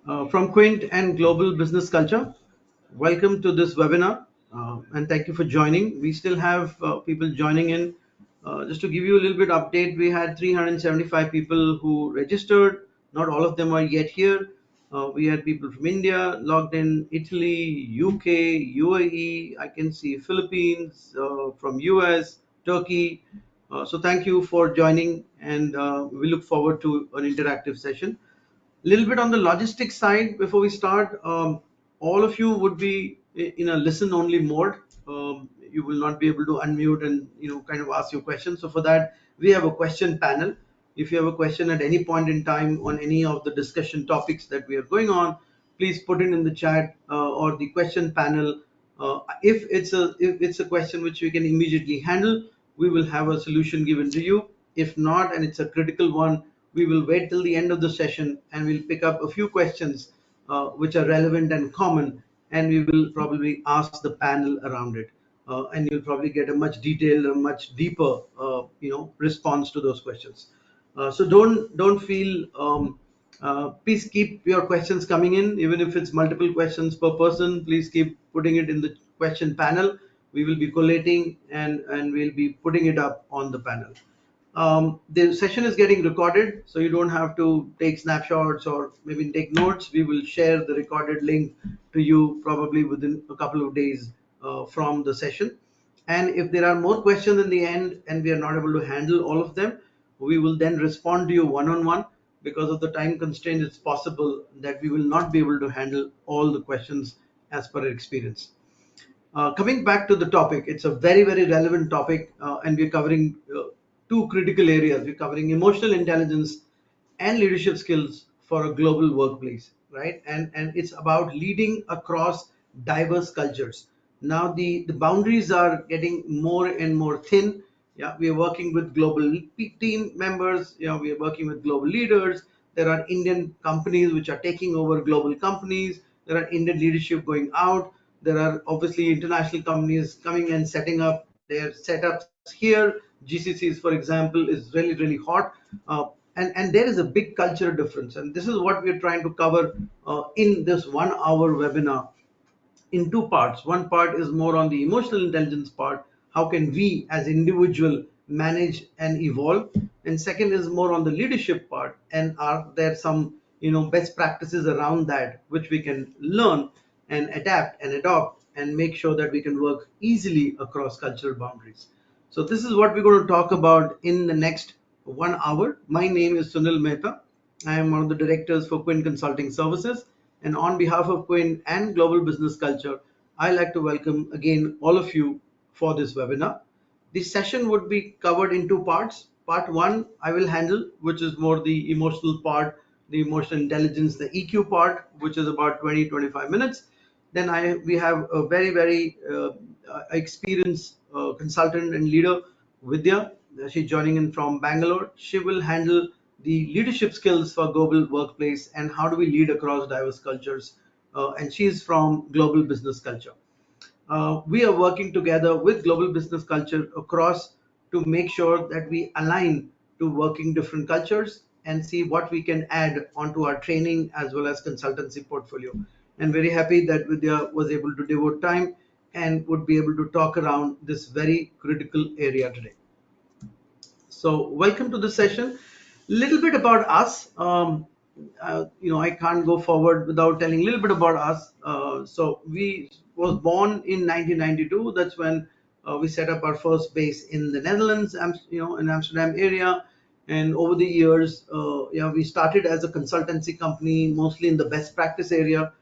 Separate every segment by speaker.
Speaker 1: From Quint and Global Business Culture. Welcome to this webinar and thank you for joining. We still have people joining in. Just to give you a little bit update, we had 375 people who registered. Not all of them are yet here. We had people from India logged in, Italy, UK, UAE, I can see Philippines, from US, Turkey. So thank you for joining and we look forward to an interactive session. Little bit on the logistics side before we start. All of you would be in a listen only mode. You will not be able to unmute and kind of ask your questions. So for that, we have a question panel. If you have a question at any point in time on any of the discussion topics that we are going on, please put it in the chat or the question panel. If it's a question which we can immediately handle, we will have a solution given to you. If not, and it's a critical one, we will wait till the end of the session and we'll pick up a few questions which are relevant and common, and we will probably ask the panel around it. And you'll probably get a much detailed, a much deeper, response to those questions. So don't feel. Please keep your questions coming in, even if it's multiple questions per person. Please keep putting it in the question panel. We will be collating and we'll be putting it up on the panel. The session is getting recorded, so you don't have to take snapshots or maybe take notes. We will share the recorded link to you probably within a couple of days from the session. And if there are more questions in the end and we are not able to handle all of them, we will then respond to you one on one. Because of the time constraint, it's possible that we will not be able to handle all the questions as per experience. Coming back to the topic, it's a very, very relevant topic, and we're covering two critical areas. We're covering emotional intelligence and leadership skills for a global workplace, right? And it's about leading across diverse cultures. Now the boundaries are getting more and more thin. Yeah, we are working with global team members. We are working with global leaders. There are Indian companies which are taking over global companies. There are Indian leadership going out. There are obviously international companies coming and setting up their setups here. GCCs, for example, is really, really hot. And there is a big cultural difference. And this is what we're trying to cover in this 1 hour webinar in two parts. One part is more on the emotional intelligence part. How can we as individual manage and evolve? And second is more on the leadership part. And are there some best practices around that which we can learn and adapt and adopt and make sure that we can work easily across cultural boundaries. So this is what we're going to talk about in the next 1 hour. My name is Sunil Mehta. I am one of the directors for Quint Consulting Services. And on behalf of Quint and Global Business Culture, I like to welcome again all of you for this webinar. The session would be covered in two parts. Part one, I will handle, which is more the emotional part, the emotional intelligence, the EQ part, which is about 20-25 minutes. Then we have a very, very experienced consultant and leader, Vidya. She's joining in from Bangalore. She will handle the leadership skills for global workplace and how do we lead across diverse cultures. And she's from Global Business Culture. We are working together with Global Business Culture across to make sure that we align to working different cultures and see what we can add onto our training as well as consultancy portfolio. And very happy that Vidya was able to devote time and would be able to talk around this very critical area today. So welcome to the session. Little bit about us. I can't go forward without telling a little bit about us. So we was born in 1992. That's when we set up our first base in the Netherlands, in Amsterdam area. And over the years, we started as a consultancy company, mostly in the best practice area.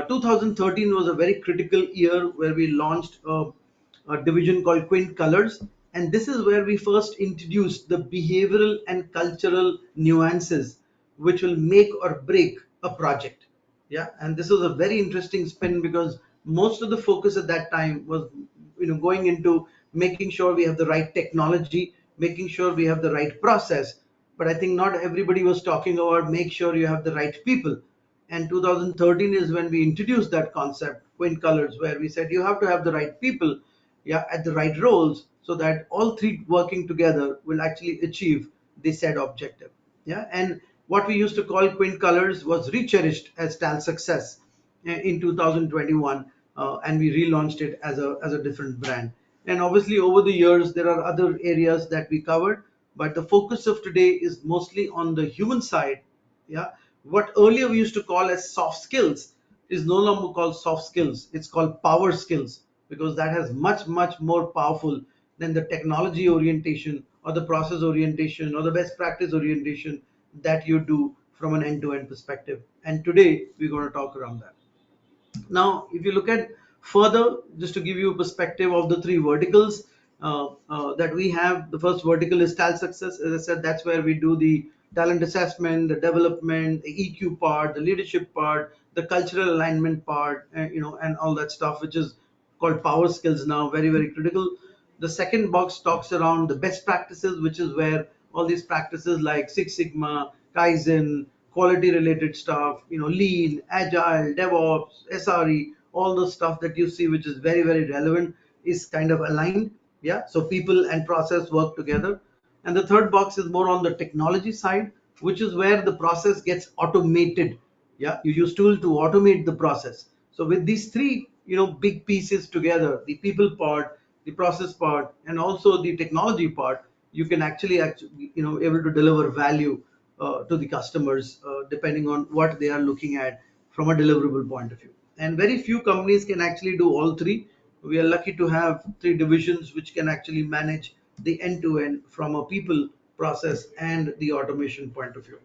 Speaker 1: 2013 was a very critical year where we launched a division called Quint Colors. And this is where we first introduced the behavioral and cultural nuances which will make or break a project. Yeah, and this was a very interesting spin because most of the focus at that time was going into making sure we have the right technology, making sure we have the right process. But I think not everybody was talking about make sure you have the right people. And 2013 is when we introduced that concept, Quint Colors, where we said you have to have the right people, yeah, at the right roles, so that all three working together will actually achieve the said objective. Yeah, and What we used to call Quint Colors was recherished as Tal Success in 2021, and we relaunched it as a different brand. And obviously, over the years, there are other areas that we covered, but the focus of today is mostly on the human side. Yeah, what earlier we used to call as soft skills is no longer called soft skills. It's called power skills, because that has much more powerful than the technology orientation or the process orientation or the best practice orientation that you do from an end-to-end perspective. And today we're going to talk around that. Now, if you look at further, just to give you a perspective of the three verticals that we have, the first vertical is Tal Success. As I said, that's where we do the talent assessment, the development, the EQ part, the leadership part, the cultural alignment part, and all that stuff, which is called power skills now, very critical. The second box talks around the best practices, which is where all these practices like Six Sigma, Kaizen, quality related stuff, lean, agile, DevOps, SRE, all the stuff that you see, which is very relevant, is kind of aligned. Yeah, so people and process work together. And the third box is more on the technology side, which is where the process gets automated. Yeah, you use tool to automate the process. So with these three big pieces together, the people part, the process part, and also the technology part, you can actually able to deliver value to the customers depending on what they are looking at from a deliverable point of view. And very few companies can actually do all three. We are lucky to have three divisions which can actually manage the end to end from a people, process, and the automation point of view.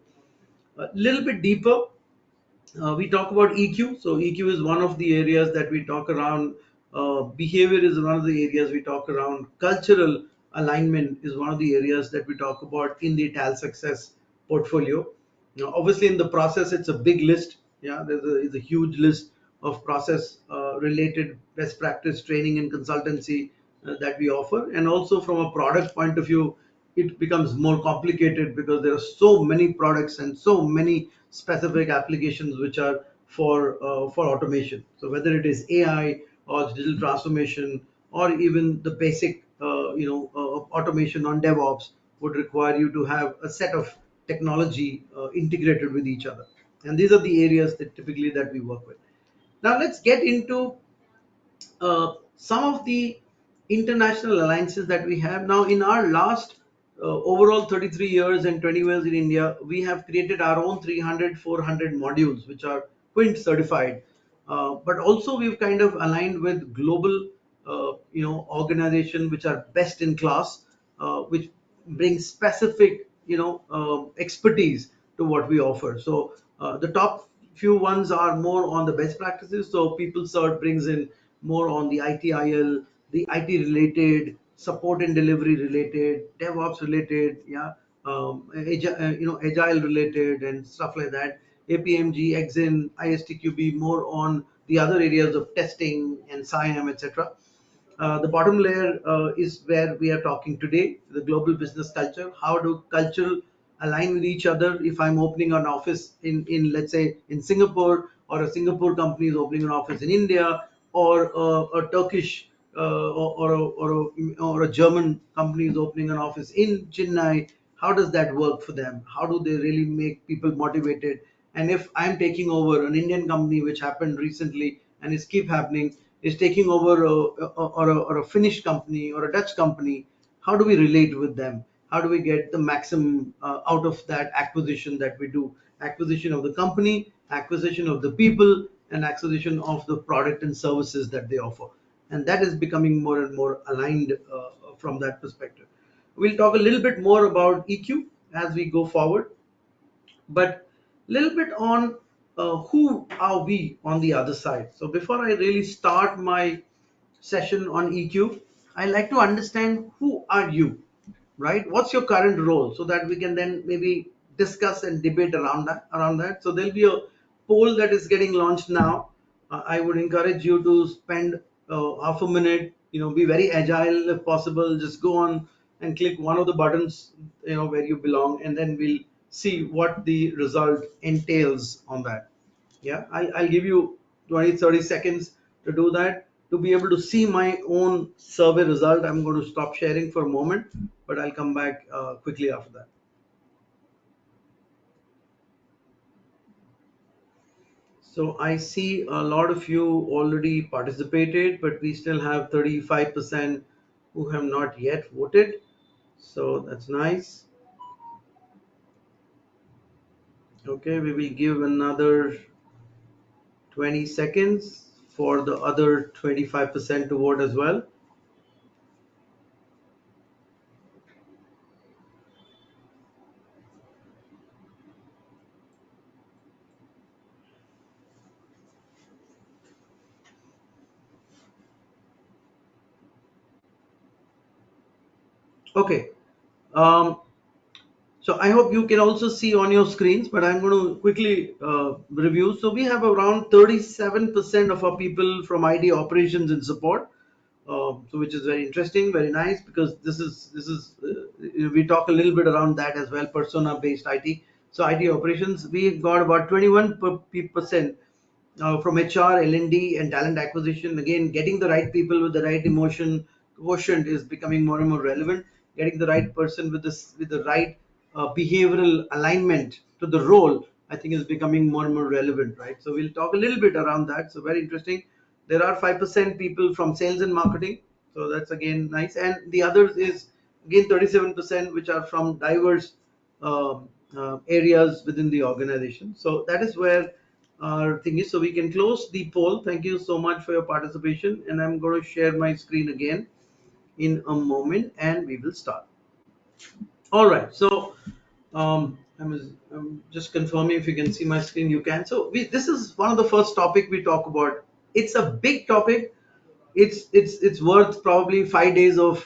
Speaker 1: A little bit deeper, we talk about EQ. So EQ is one of the areas that we talk around. Behavior is one of the areas we talk around. Cultural alignment is one of the areas that we talk about in the Tal Success portfolio. Now, obviously, in the process, it's a big list. Yeah, it's a huge list of process related best practice training and consultancy that we offer. And also from a product point of view, it becomes more complicated because there are so many products and so many specific applications which are for automation. So whether it is AI or digital transformation or even the basic automation on DevOps would require you to have a set of technology integrated with each other. And these are the areas that typically that we work with. Now let's get into some of the international alliances that we have. Now, in our last overall 33 years and 20 years in India, we have created our own 300, 400 modules, which are Quint certified. But also we've kind of aligned with global, organization which are best in class, which bring specific, expertise to what we offer. So the top few ones are more on the best practices. So PeopleCert brings in more on the ITIL, the IT related, support and delivery related, DevOps related, yeah, agile related and stuff like that. APMG, Exin, ISTQB more on the other areas of testing and SIAM, etc. The bottom layer is where we are talking today, the global business culture. How do cultural align with each other? If I'm opening an office in let's say in Singapore, or a Singapore company is opening an office in India, or a Turkish or a German company is opening an office in Chennai, how does that work for them? How do they really make people motivated? And if I'm taking over an Indian company, which happened recently and is keep happening, is taking over or a Finnish company or a Dutch company, how do we relate with them? How do we get the maximum out of that acquisition that we do? Acquisition of the company, acquisition of the people, and acquisition of the product and services that they offer. And that is becoming more and more aligned from that perspective. We'll talk a little bit more about EQ as we go forward, but a little bit on who are we on the other side. So before I really start my session on EQ, I like to understand who are you, right? What's your current role, so that we can then maybe discuss and debate around that. So there'll be a poll that is getting launched now. I would encourage you to spend half a minute, be very agile if possible. Just go on and click one of the buttons, where you belong, and then we'll see what the result entails on that. Yeah, I'll give you 20-30 seconds to do that. To be able to see my own survey result, I'm going to stop sharing for a moment, but I'll come back quickly after that. So I see a lot of you already participated, but we still have 35% who have not yet voted. So that's nice. Okay, we will give another 20 seconds for the other 25% to vote as well. Okay. Um, So I hope you can also see on your screens, but I'm going to quickly review. So we have around 37% of our people from ID operations and support. So which is very interesting, very nice, because we talk a little bit around that as well, persona based IT. So IT operations, we've got about 21% from HR, L&D, and talent acquisition. Again, getting the right people with the right emotion quotient is becoming more and more relevant. Getting the right person with the right behavioral alignment to the role, I think, is becoming more and more relevant, right? So we'll talk a little bit around that. So very interesting. There are 5% people from sales and marketing, so that's again nice. And the others is again 37%, which are from diverse areas within the organization. So that is where our thing is. So we can close the poll. Thank you so much for your participation, and I'm going to share my screen again in a moment, and we will start. All right. So I'm just confirming if you can see my screen. You can. So this is one of the first topic we talk about. It's a big topic. It's worth probably 5 days of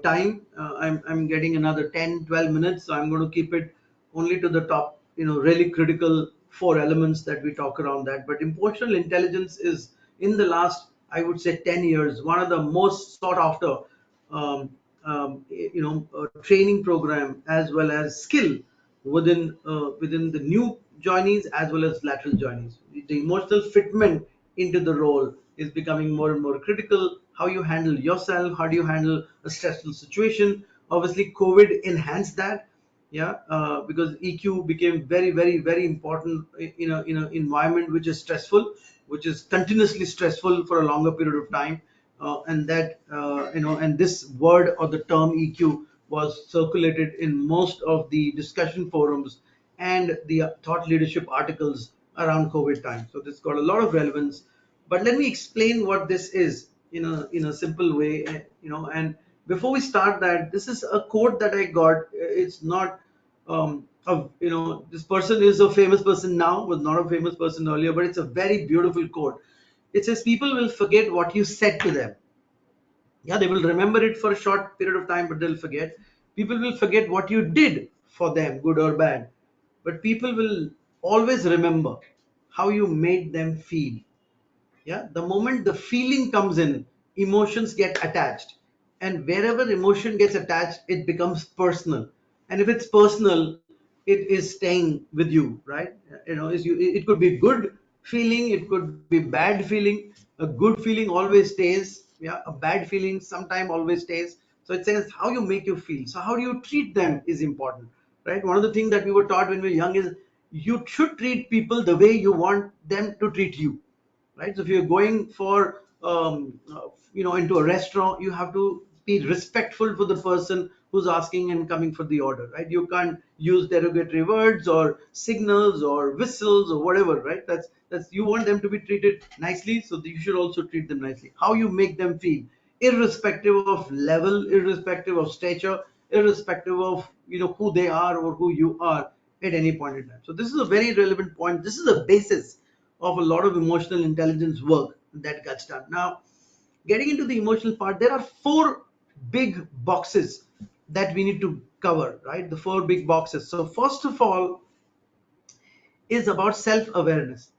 Speaker 1: time. I'm getting another 10-12 minutes, so I'm going to keep it only to the top, really critical four elements that we talk around that. But emotional intelligence is, in the last, I would say, 10 years, one of the most sought after um, training program as well as skill within the new joinees as well as lateral joinees. The emotional fitment into the role is becoming more and more critical. How you handle yourself, how do you handle a stressful situation? Obviously, COVID enhanced that, yeah, because EQ became very, very, very important in an environment which is stressful, which is continuously stressful for a longer period of time, and that and this word or the term EQ was circulated in most of the discussion forums and the thought leadership articles around COVID time. So this got a lot of relevance. But let me explain what this is in a simple way, and before we start that, this is a quote that I got. It's not this person is a famous person now, was not a famous person earlier, but it's a very beautiful quote. It says, people will forget what you said to them. Yeah, they will remember it for a short period of time, but they'll forget. People will forget what you did for them, good or bad, but people will always remember how you made them feel. Yeah, the moment the feeling comes in, emotions get attached, and wherever emotion gets attached, it becomes personal. And if it's personal, it is staying with you, right? It could be good feeling, it could be bad feeling. A good feeling always stays. Yeah, a bad feeling sometime always stays. So it says how you make you feel. So how do you treat them is important, right? One of the things that we were taught when we were young is you should treat people the way you want them to treat you, right? So if you're going for into a restaurant, you have to be respectful for the person who's asking and coming for the order, right? You can't use derogatory words or signals or whistles or whatever, right? That's you want them to be treated nicely, so you should also treat them nicely. How you make them feel, irrespective of level, irrespective of stature, irrespective of who they are or who you are at any point in time. So this is a very relevant point. This is the basis of a lot of emotional intelligence work that gets done. Now, getting into the emotional part, there are four big boxes that we need to cover, right? The four big boxes. So, first of all, is about self awareness.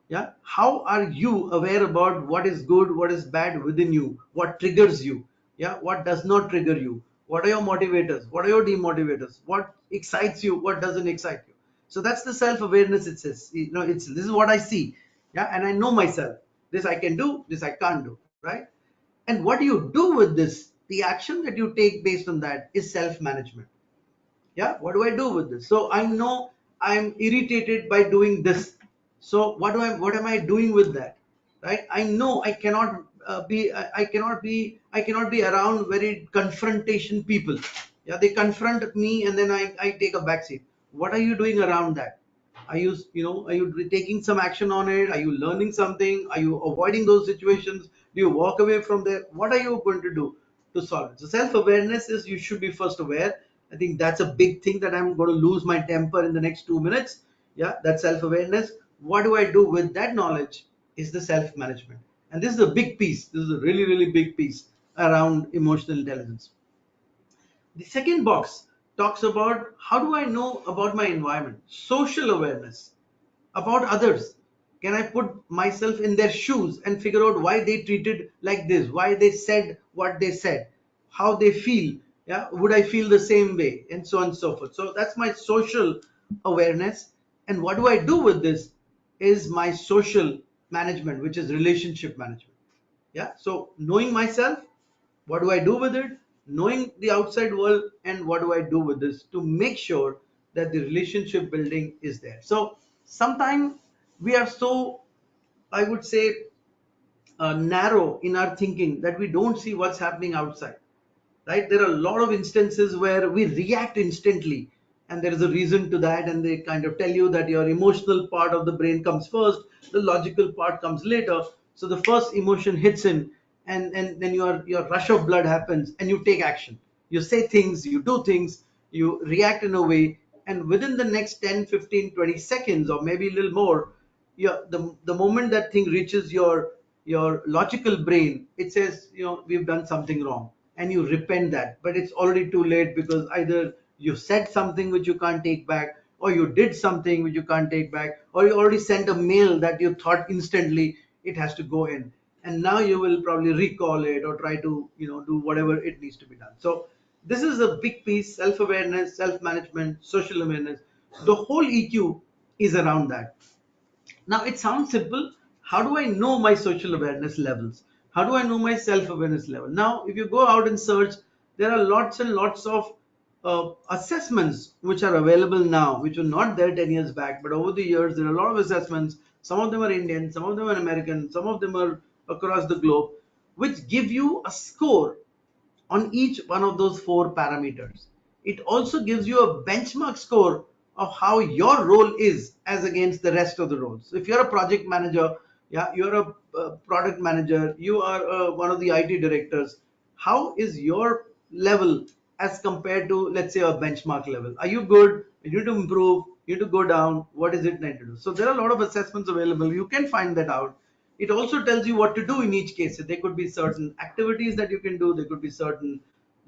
Speaker 1: Yeah, how are you aware about what is good, what is bad within you, what triggers you, yeah, what does not trigger you, what are your motivators, what are your demotivators, what excites you, what doesn't excite you. So that's the self awareness. It says, it's this is what I see, yeah, and I know myself. This I can do, this I can't do, right? And what do you do with this? The action that you take based on that is self management. Yeah, what do I do with this? So I know I'm irritated by doing this. So what am I doing with that, right? I know I cannot I cannot be around very confrontation people. Yeah, they confront me and then I take a back seat. What are you doing around that? Are you, are you taking some action on it? Are you learning something? Are you avoiding those situations? Do you walk away from there? What are you going to do to solve it? So self-awareness is, you should be first aware. I think that's a big thing, that I'm going to lose my temper in the next 2 minutes. Yeah, that's self-awareness. What do I do with that knowledge is the self-management. And this is a big piece. This is a really, really big piece around emotional intelligence. The second box talks about, how do I know about my environment? Social awareness about others. Can I put myself in their shoes and figure out why they treated like this, why they said what they said, how they feel? Yeah, would I feel the same way, and so on and so forth. So that's my social awareness. And what do I do with this is my social management, which is relationship management. Yeah, so knowing myself, what do I do with it, knowing the outside world, and what do I do with this to make sure that the relationship building is there. So sometimes we are so, I would say, narrow in our thinking that we don't see what's happening outside, right? There are a lot of instances where we react instantly, and there is a reason to that, and they kind of tell you that your emotional part of the brain comes first, the logical part comes later. So the first emotion hits in, and then your rush of blood happens, and you take action. You say things, you do things, you react in a way, and within the next 10, 15, 20 seconds, or maybe a little more, the moment that thing reaches your logical brain, it says, we've done something wrong, and you repent that. But it's already too late, because either you said something which you can't take back, or you did something which you can't take back, or you already sent a mail that you thought instantly it has to go in, and now you will probably recall it or try to, do whatever it needs to be done. So this is a big piece: self-awareness, self-management, social awareness. The whole EQ is around that. Now it sounds simple. How do I know my social awareness levels? How do I know my self awareness level? Now, if you go out and search, there are lots and lots of assessments which are available now, which were not there 10 years back. But over the years, there are a lot of assessments. Some of them are Indian, some of them are American, some of them are across the globe, which give you a score on each one of those four parameters. It also gives you a benchmark score of how your role is as against the rest of the roles. So if you're a project manager, yeah, you're a product manager, you are one of the IT directors, how is your level as compared to, let's say, a benchmark level? Are you good? You need to improve, you need to go down. What is it need to do? So there are a lot of assessments available. You can find that out. It also tells you what to do in each case. So there could be certain activities that you can do, there could be certain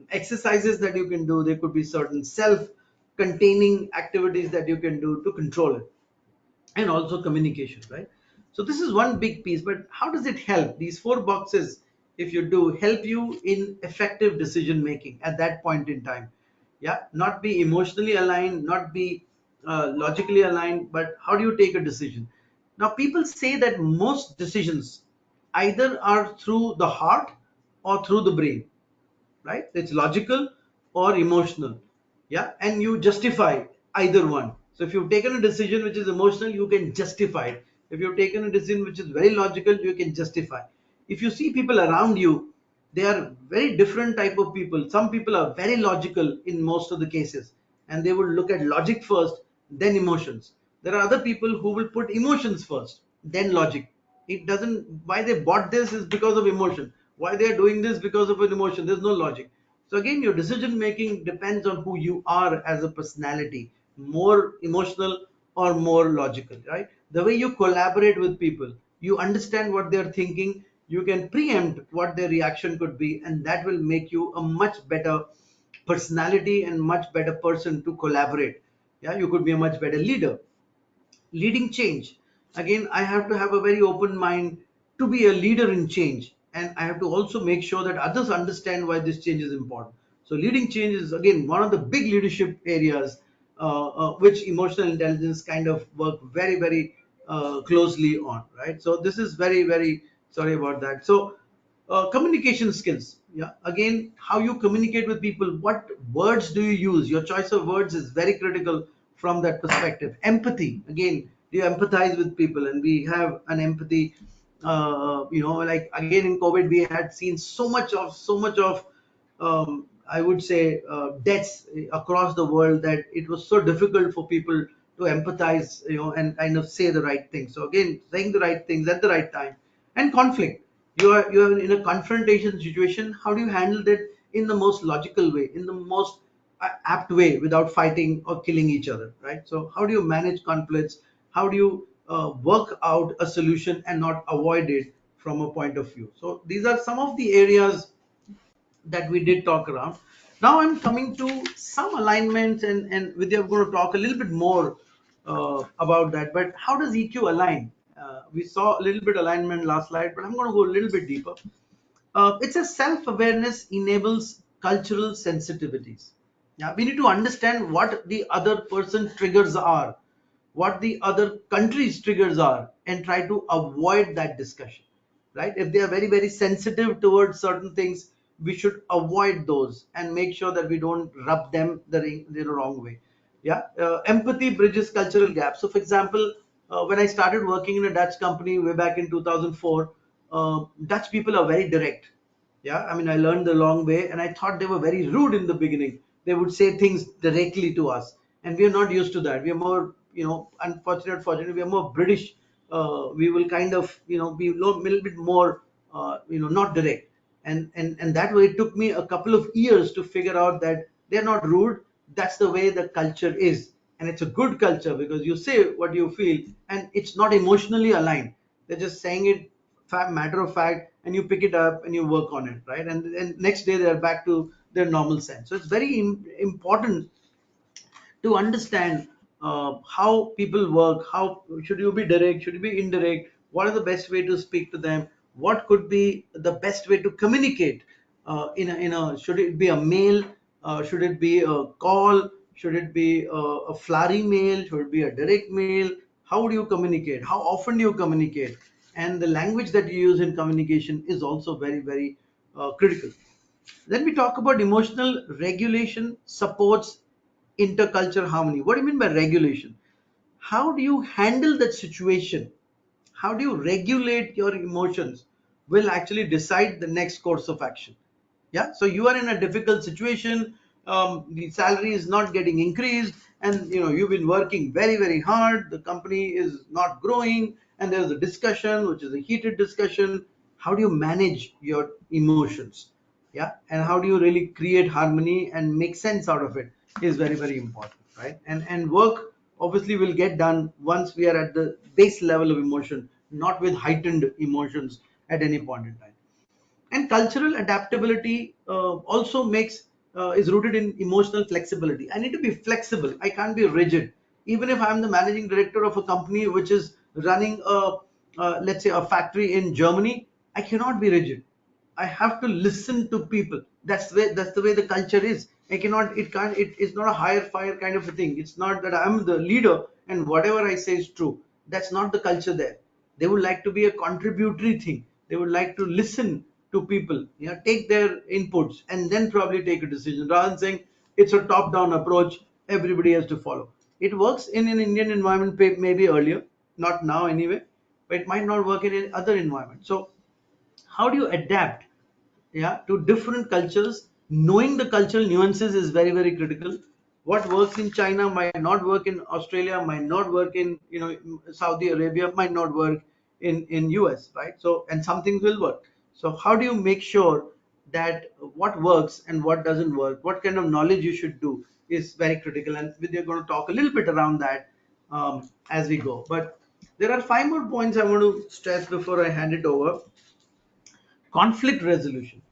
Speaker 1: exercises that you can do, there could be certain self containing activities that you can do to control it, and also communication, right? So this is one big piece. But how does it help? These four boxes, if you do, help you in effective decision making at that point in time. Yeah, not be emotionally aligned, not be logically aligned, but how do you take a decision? Now people say that most decisions either are through the heart or through the brain, right? It's logical or emotional. Yeah, and you justify either one. So if you've taken a decision which is emotional, you can justify it. If you've taken a decision which is very logical, you can justify. If you see people around you, they are very different type of people. Some people are very logical in most of the cases, and they will look at logic first, then emotions. There are other people who will put emotions first, then logic. It doesn't, why they bought this is because of emotion, why they are doing this because of an emotion. There's no logic. So again, your decision making depends on who you are as a personality, more emotional or more logical, right? The way you collaborate with people, you understand what they're thinking, you can preempt what their reaction could be, and that will make you a much better personality and much better person to collaborate. Yeah, you could be a much better leader. Leading change, again, I have to have a very open mind to be a leader in change, and I have to also make sure that others understand why this change is important. So leading change is again one of the big leadership areas, which emotional intelligence kind of work very, very closely on, right? So this is very, very, sorry about that. So communication skills, yeah, again, how you communicate with people, what words do you use, your choice of words is very critical from that perspective. Empathy, again, Do you empathize with people? And we have an empathy. Like again in COVID, we had seen so much of I would say deaths across the world, that it was so difficult for people to empathize, and kind of say the right thing. So again, saying the right things at the right time. And conflict. You are in a confrontation situation. How do you handle that in the most logical way, in the most apt way, without fighting or killing each other, right? So how do you manage conflicts? How do you work out a solution and not avoid it from a point of view? So these are some of the areas that we did talk around. Now I'm coming to some alignments, and Vidya, I'm going to talk a little bit more about that. But how does EQ align? We saw a little bit alignment last slide, but I'm going to go a little bit deeper. It's a self-awareness enables cultural sensitivities. Yeah, we need to understand what the other person's triggers are, what the other country's triggers are, and try to avoid that discussion. Right? If they are very, very sensitive towards certain things, we should avoid those and make sure that we don't rub them the wrong way. Yeah, empathy bridges cultural gaps. So, for example, when I started working in a Dutch company way back in 2004, Dutch people are very direct. Yeah, I mean, I learned the long way, and I thought they were very rude in the beginning. They would say things directly to us, and we are not used to that. We are more, fortunately, we are more British. We will kind of, be a little bit more, not direct. And that way, it took me a couple of years to figure out that they're not rude. That's the way the culture is, and it's a good culture because you say what you feel, and it's not emotionally aligned. They're just saying it matter of fact, and you pick it up and you work on it, right? And next day they're back to their normal sense. So it's very important to understand how people work. How should you be direct, should you be indirect, what are the best way to speak to them, what could be the best way to communicate, in a should it be a mail, should it be a call, should it be a flurry mail, should it be a direct mail, how do you communicate, how often do you communicate, and the language that you use in communication is also very, very critical. Then we talk about emotional regulation supports intercultural harmony. What do you mean by regulation? How do you handle that situation? How do you regulate your emotions will actually decide the next course of action. Yeah, so you are in a difficult situation. The salary is not getting increased, and you've been working very, very hard. The company is not growing, and there's a discussion, which is a heated discussion. How do you manage your emotions? Yeah, and how do you really create harmony and make sense out of it is very, very important, right? And work obviously will get done once we are at the base level of emotion, not with heightened emotions at any point in time. And cultural adaptability also makes is rooted in emotional flexibility. I need to be flexible. I can't be rigid. Even if I'm the managing director of a company which is running a let's say a factory in Germany, I cannot be rigid. I have to listen to people. That's the way the culture is. I cannot, it can't, it's not a hire fire kind of a thing. It's not that I'm the leader and whatever I say is true. That's not the culture there. They would like to be a contributory thing. They would like to listen to people, take their inputs and then probably take a decision, rather than saying it's a top down approach, everybody has to follow. It works in an Indian environment maybe earlier, not now anyway, but it might not work in any other environment. So how do you adapt, yeah, to different cultures? Knowing the cultural nuances is very, very critical. What works in China might not work in Australia, might not work in Saudi Arabia, might not work in US, right? So, and some things will work. So how do you make sure that what works and what doesn't work, what kind of knowledge you should do, is very critical. And we're going to talk a little bit around that as we go. But there are five more points I want to stress before I hand it over. Conflict resolution,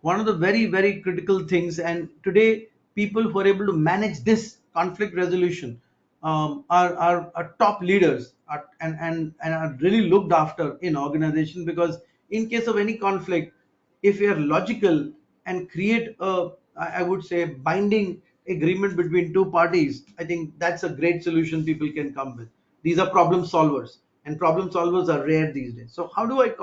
Speaker 1: one of the very, very critical things. And today people who are able to manage this conflict resolution are top leaders, and are really looked after in organization, because in case of any conflict, if you are logical and create a, I would say, binding agreement between two parties, I think that's a great solution people can come with. These are problem solvers, and problem solvers are rare these days. So how do I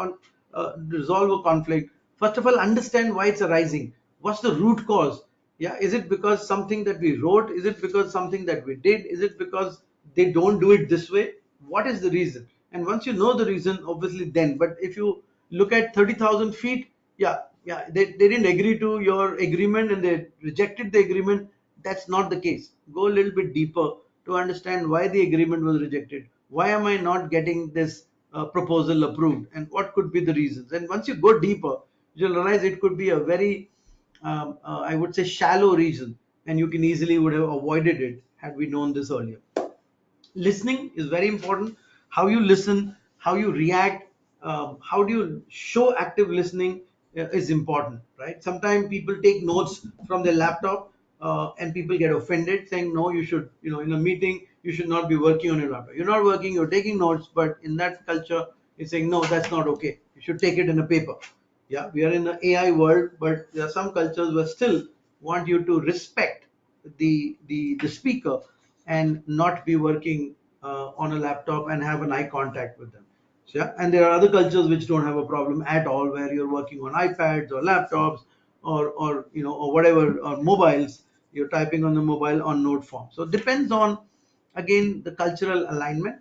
Speaker 1: resolve a conflict? First of all, understand why it's arising. What's the root cause? Yeah, is it because something that we wrote? Is it because something that we did? Is it because they don't do it this way? what is the reason. And once you know the reason, obviously then, but if you look at 30,000 feet, yeah, they didn't agree to your agreement and they rejected the agreement. That's not the case. Go a little bit deeper to understand why the agreement was rejected. Why am I not getting this proposal approved, and what could be the reasons? And once you go deeper, you'll realize it could be a very I would say shallow reason, and you can easily would have avoided it had we known this earlier. Listening is very important. How you listen, how you react, how do you show active listening is important, right? Sometimes people take notes from their laptop, and people get offended saying, no, you should, in a meeting you should not be working on your laptop. You're not working, you're taking notes, but in that culture it's saying, no, that's not okay, you should take it in a paper. Yeah, we are in the AI world, but there are some cultures where still want you to respect the speaker and not be working on a laptop and have an eye contact with them. So, yeah, and there are other cultures which don't have a problem at all, where you're working on iPads or laptops or whatever, or mobiles. You're typing on the mobile on note form. So it depends on, again, the cultural alignment.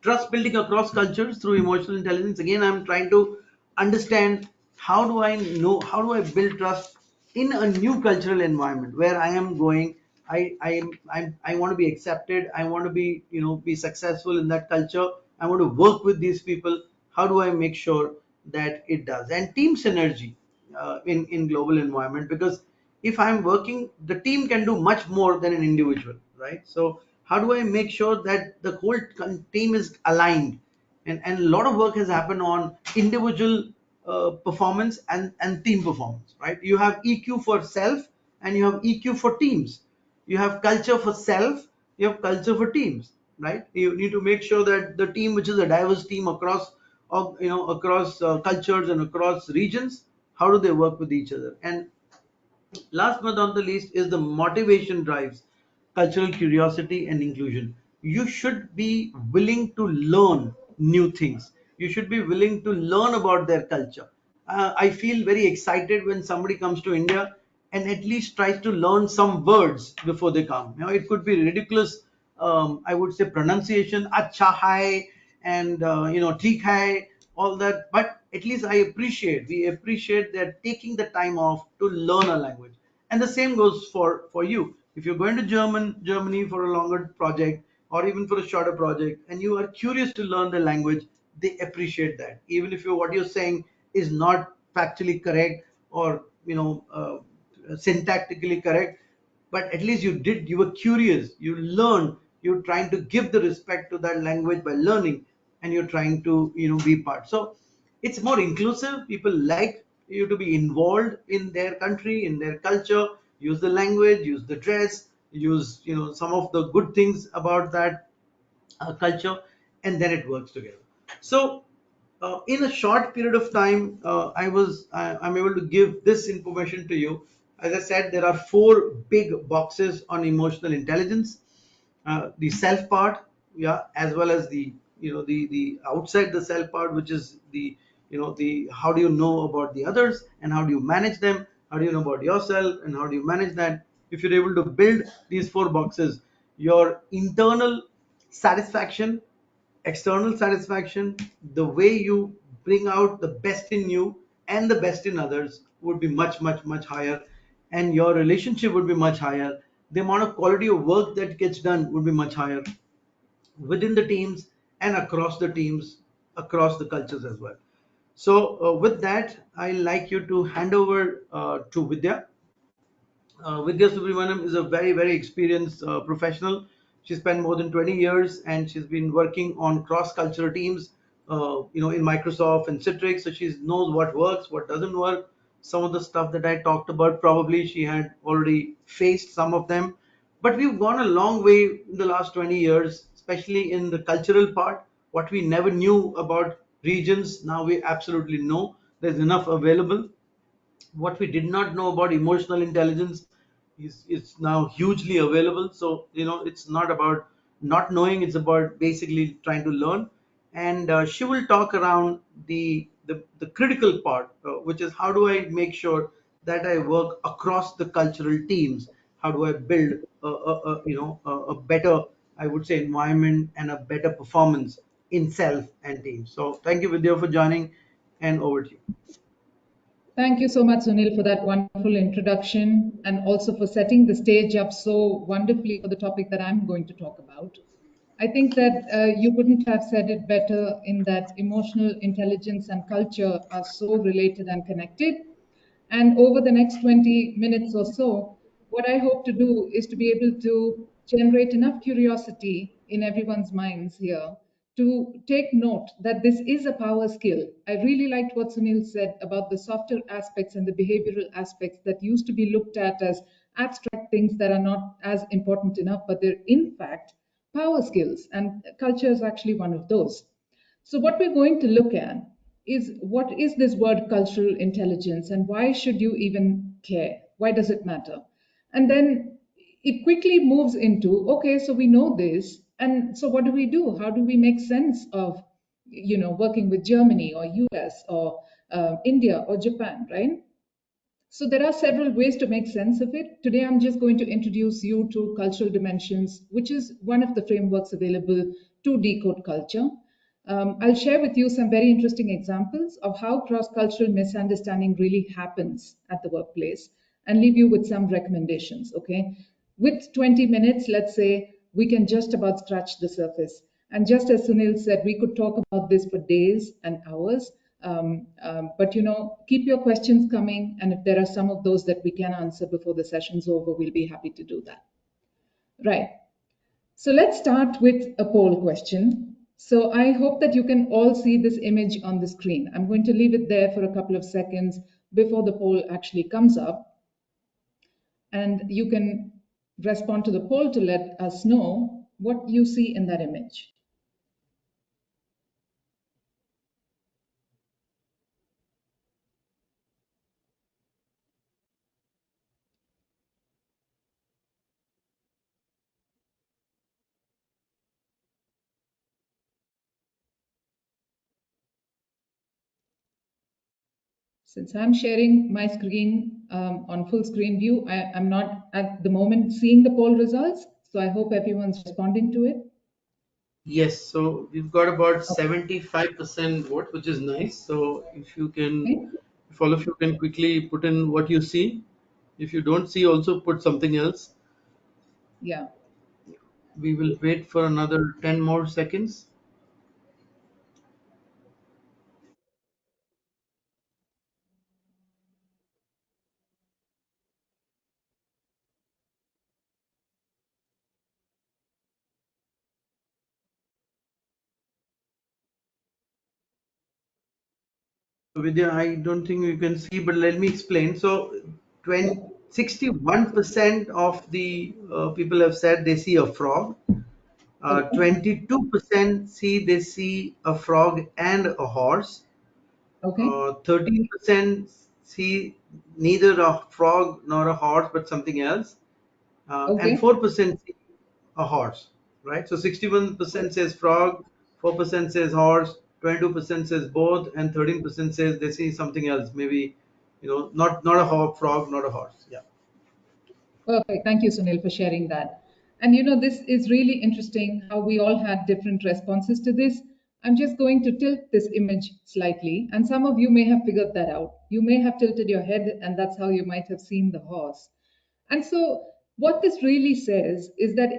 Speaker 1: Trust building across cultures through emotional intelligence. Again, I'm trying to understand, how do I build trust in a new cultural environment where I am going. I want to be accepted, I want to be successful in that culture, I want to work with these people. How do I make sure that it does? And team synergy in global environment, because if I'm working, the team can do much more than an individual, right? So how do I make sure that the whole team is aligned? And a lot of work has happened on individual performance and team performance, right? You have EQ for self and you have EQ for teams. You have culture for self, you have culture for teams, right? You need to make sure that the team, which is a diverse team across across cultures and across regions, how do they work with each other? And last but not the least is the motivation drives cultural curiosity and inclusion. You should be willing to learn new things. You should be willing to learn about their culture. I feel very excited when somebody comes to India and at least tries to learn some words before they come. It could be ridiculous. I would say pronunciation, acha hai, and theek hai, all that. But at least we appreciate that taking the time off to learn a language. And the same goes for you. If you're going to Germany for a longer project or even for a shorter project, and you are curious to learn the language, they appreciate that. Even if what you're saying is not factually correct or syntactically correct, but at least you were curious, you learned, you're trying to give the respect to that language by learning, and you're trying to be part. So it's more inclusive. People like you to be involved in their country, in their culture, use the language, use the dress, use some of the good things about that culture, and then it works together. So in a short period of time, I'm able to give this information to you. As I said, there are four big boxes on emotional intelligence: the self part, yeah, as well as the outside the self part, which is the how do you know about the others and how do you manage them? How do you know about yourself and how do you manage that? If you're able to build these four boxes, your internal satisfaction, external satisfaction, the way you bring out the best in you and the best in others would be much, much, much higher, and your relationship would be much higher. The amount of quality of work that gets done would be much higher within the teams and across the teams, across the cultures as well. So, with that, I like you to hand over to Vidya. Vidya Subramaniam is a very, very experienced professional. She spent more than 20 years and she's been working on cross-cultural teams, in Microsoft and Citrix. So she knows what works, what doesn't work. Some of the stuff that I talked about, probably she had already faced some of them. But we've gone a long way in the last 20 years, especially in the cultural part. What we never knew about regions, now we absolutely know. There's enough available. What we did not know about emotional intelligence is now hugely available. So it's not about not knowing, it's about basically trying to learn. And she will talk around the critical part, which is how do I make sure that I work across the cultural teams? How do I build a better I would say, environment and a better performance in self and team. So thank you, Vidya, for joining, and over to you.
Speaker 2: Thank you so much, Sunil, for that wonderful introduction and also for setting the stage up so wonderfully for the topic that I'm going to talk about. I think that you couldn't have said it better in that emotional intelligence and culture are so related and connected. And over the next 20 minutes or so, what I hope to do is to be able to generate enough curiosity in everyone's minds here to take note that this is a power skill. I really liked what Sunil said about the softer aspects and the behavioral aspects that used to be looked at as abstract things that are not as important enough, but they're in fact power skills, and culture is actually one of those. So, what we're going to look at is what is this word cultural intelligence and why should you even care? Why does it matter? And then it quickly moves into okay, so we know this, and so what do we do? How do we make sense of working with Germany or US or India or Japan, right? So there are several ways to make sense of it. Today, I'm just going to introduce you to cultural dimensions, which is one of the frameworks available to decode culture. I'll share with you some very interesting examples of how cross-cultural misunderstanding really happens at the workplace and leave you with some recommendations, okay? With 20 minutes, let's say, we can just about scratch the surface. And just as Sunil said, we could talk about this for days and hours. But keep your questions coming, and if there are some of those that we can answer before the session's over, we'll be happy to do that. Right. So let's start with a poll question. So I hope that you can all see this image on the screen. I'm going to leave it there for a couple of seconds before the poll actually comes up. And you can respond to the poll to let us know what you see in that image. Since I'm sharing my screen on full screen view, I'm not at the moment seeing the poll results. So I hope everyone's responding to it.
Speaker 1: Yes, so we've got about
Speaker 2: Okay.
Speaker 1: 75% vote, which is nice. So if you can,
Speaker 2: Okay.
Speaker 1: if all of you can quickly put in what you see. If you don't see, also put something else.
Speaker 2: Yeah.
Speaker 1: We will wait for another 10 more seconds. Vidya, I don't think you can see, but let me explain. So, 61% of the people have said they see a frog.
Speaker 2: Okay.
Speaker 1: 22% see they see a frog and a horse.
Speaker 2: Okay.
Speaker 1: 13% see neither a frog nor a horse, but something else. And
Speaker 2: Okay.
Speaker 1: 4% see a horse, right? So 61% says frog, 4% says horse, 22% says both, and 13% says they see something else. Maybe, not a frog, not a horse. Yeah.
Speaker 2: Perfect. Thank you, Sunil, for sharing that. And this is really interesting how we all had different responses to this. I'm just going to tilt this image slightly, and some of you may have figured that out. You may have tilted your head, and that's how you might have seen the horse. And so, what this really says is that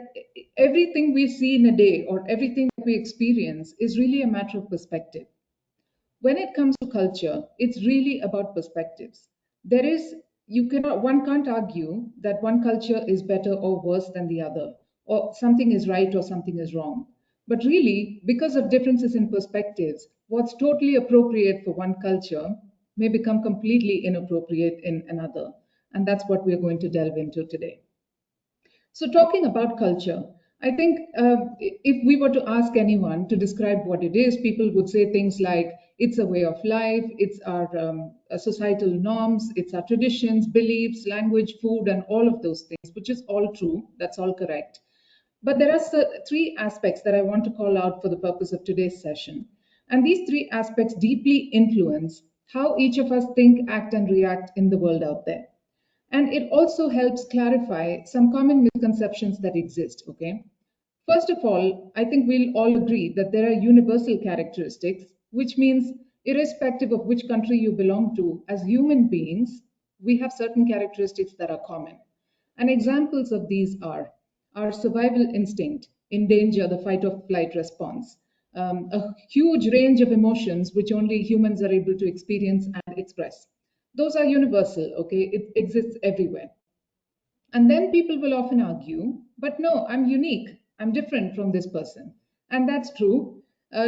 Speaker 2: everything we see in a day or everything that we experience is really a matter of perspective. When it comes to culture, it's really about perspectives. There is, one can't argue that one culture is better or worse than the other, or something is right or something is wrong. But really, because of differences in perspectives, what's totally appropriate for one culture may become completely inappropriate in another. And that's what we're going to delve into today. So, talking about culture, I think if we were to ask anyone to describe what it is, people would say things like it's a way of life, it's our societal norms, it's our traditions, beliefs, language, food, and all of those things, which is all true. That's all correct. But there are three aspects that I want to call out for the purpose of today's session. And these three aspects deeply influence how each of us think, act, and react in the world out there. And it also helps clarify some common misconceptions that exist, okay? First of all, I think we'll all agree that there are universal characteristics, which means irrespective of which country you belong to, as human beings, we have certain characteristics that are common. And examples of these are our survival instinct, in danger, the fight or flight response, a huge range of emotions which only humans are able to experience and express. Those are universal, okay? It exists everywhere. And then people will often argue, but no, I'm unique. I'm different from this person. And that's true.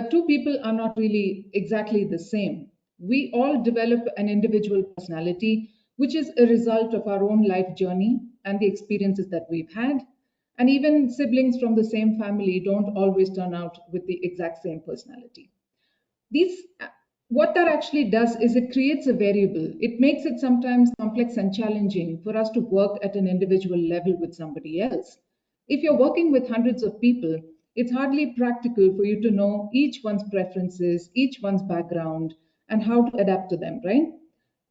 Speaker 2: Two people are not really exactly the same. We all develop an individual personality, which is a result of our own life journey and the experiences that we've had. And even siblings from the same family don't always turn out with the exact same personality. These, what that actually does is it creates a variable. It makes it sometimes complex and challenging for us to work at an individual level with somebody else. If you're working with hundreds of people, it's hardly practical for you to know each one's preferences, each one's background, and how to adapt to them, right?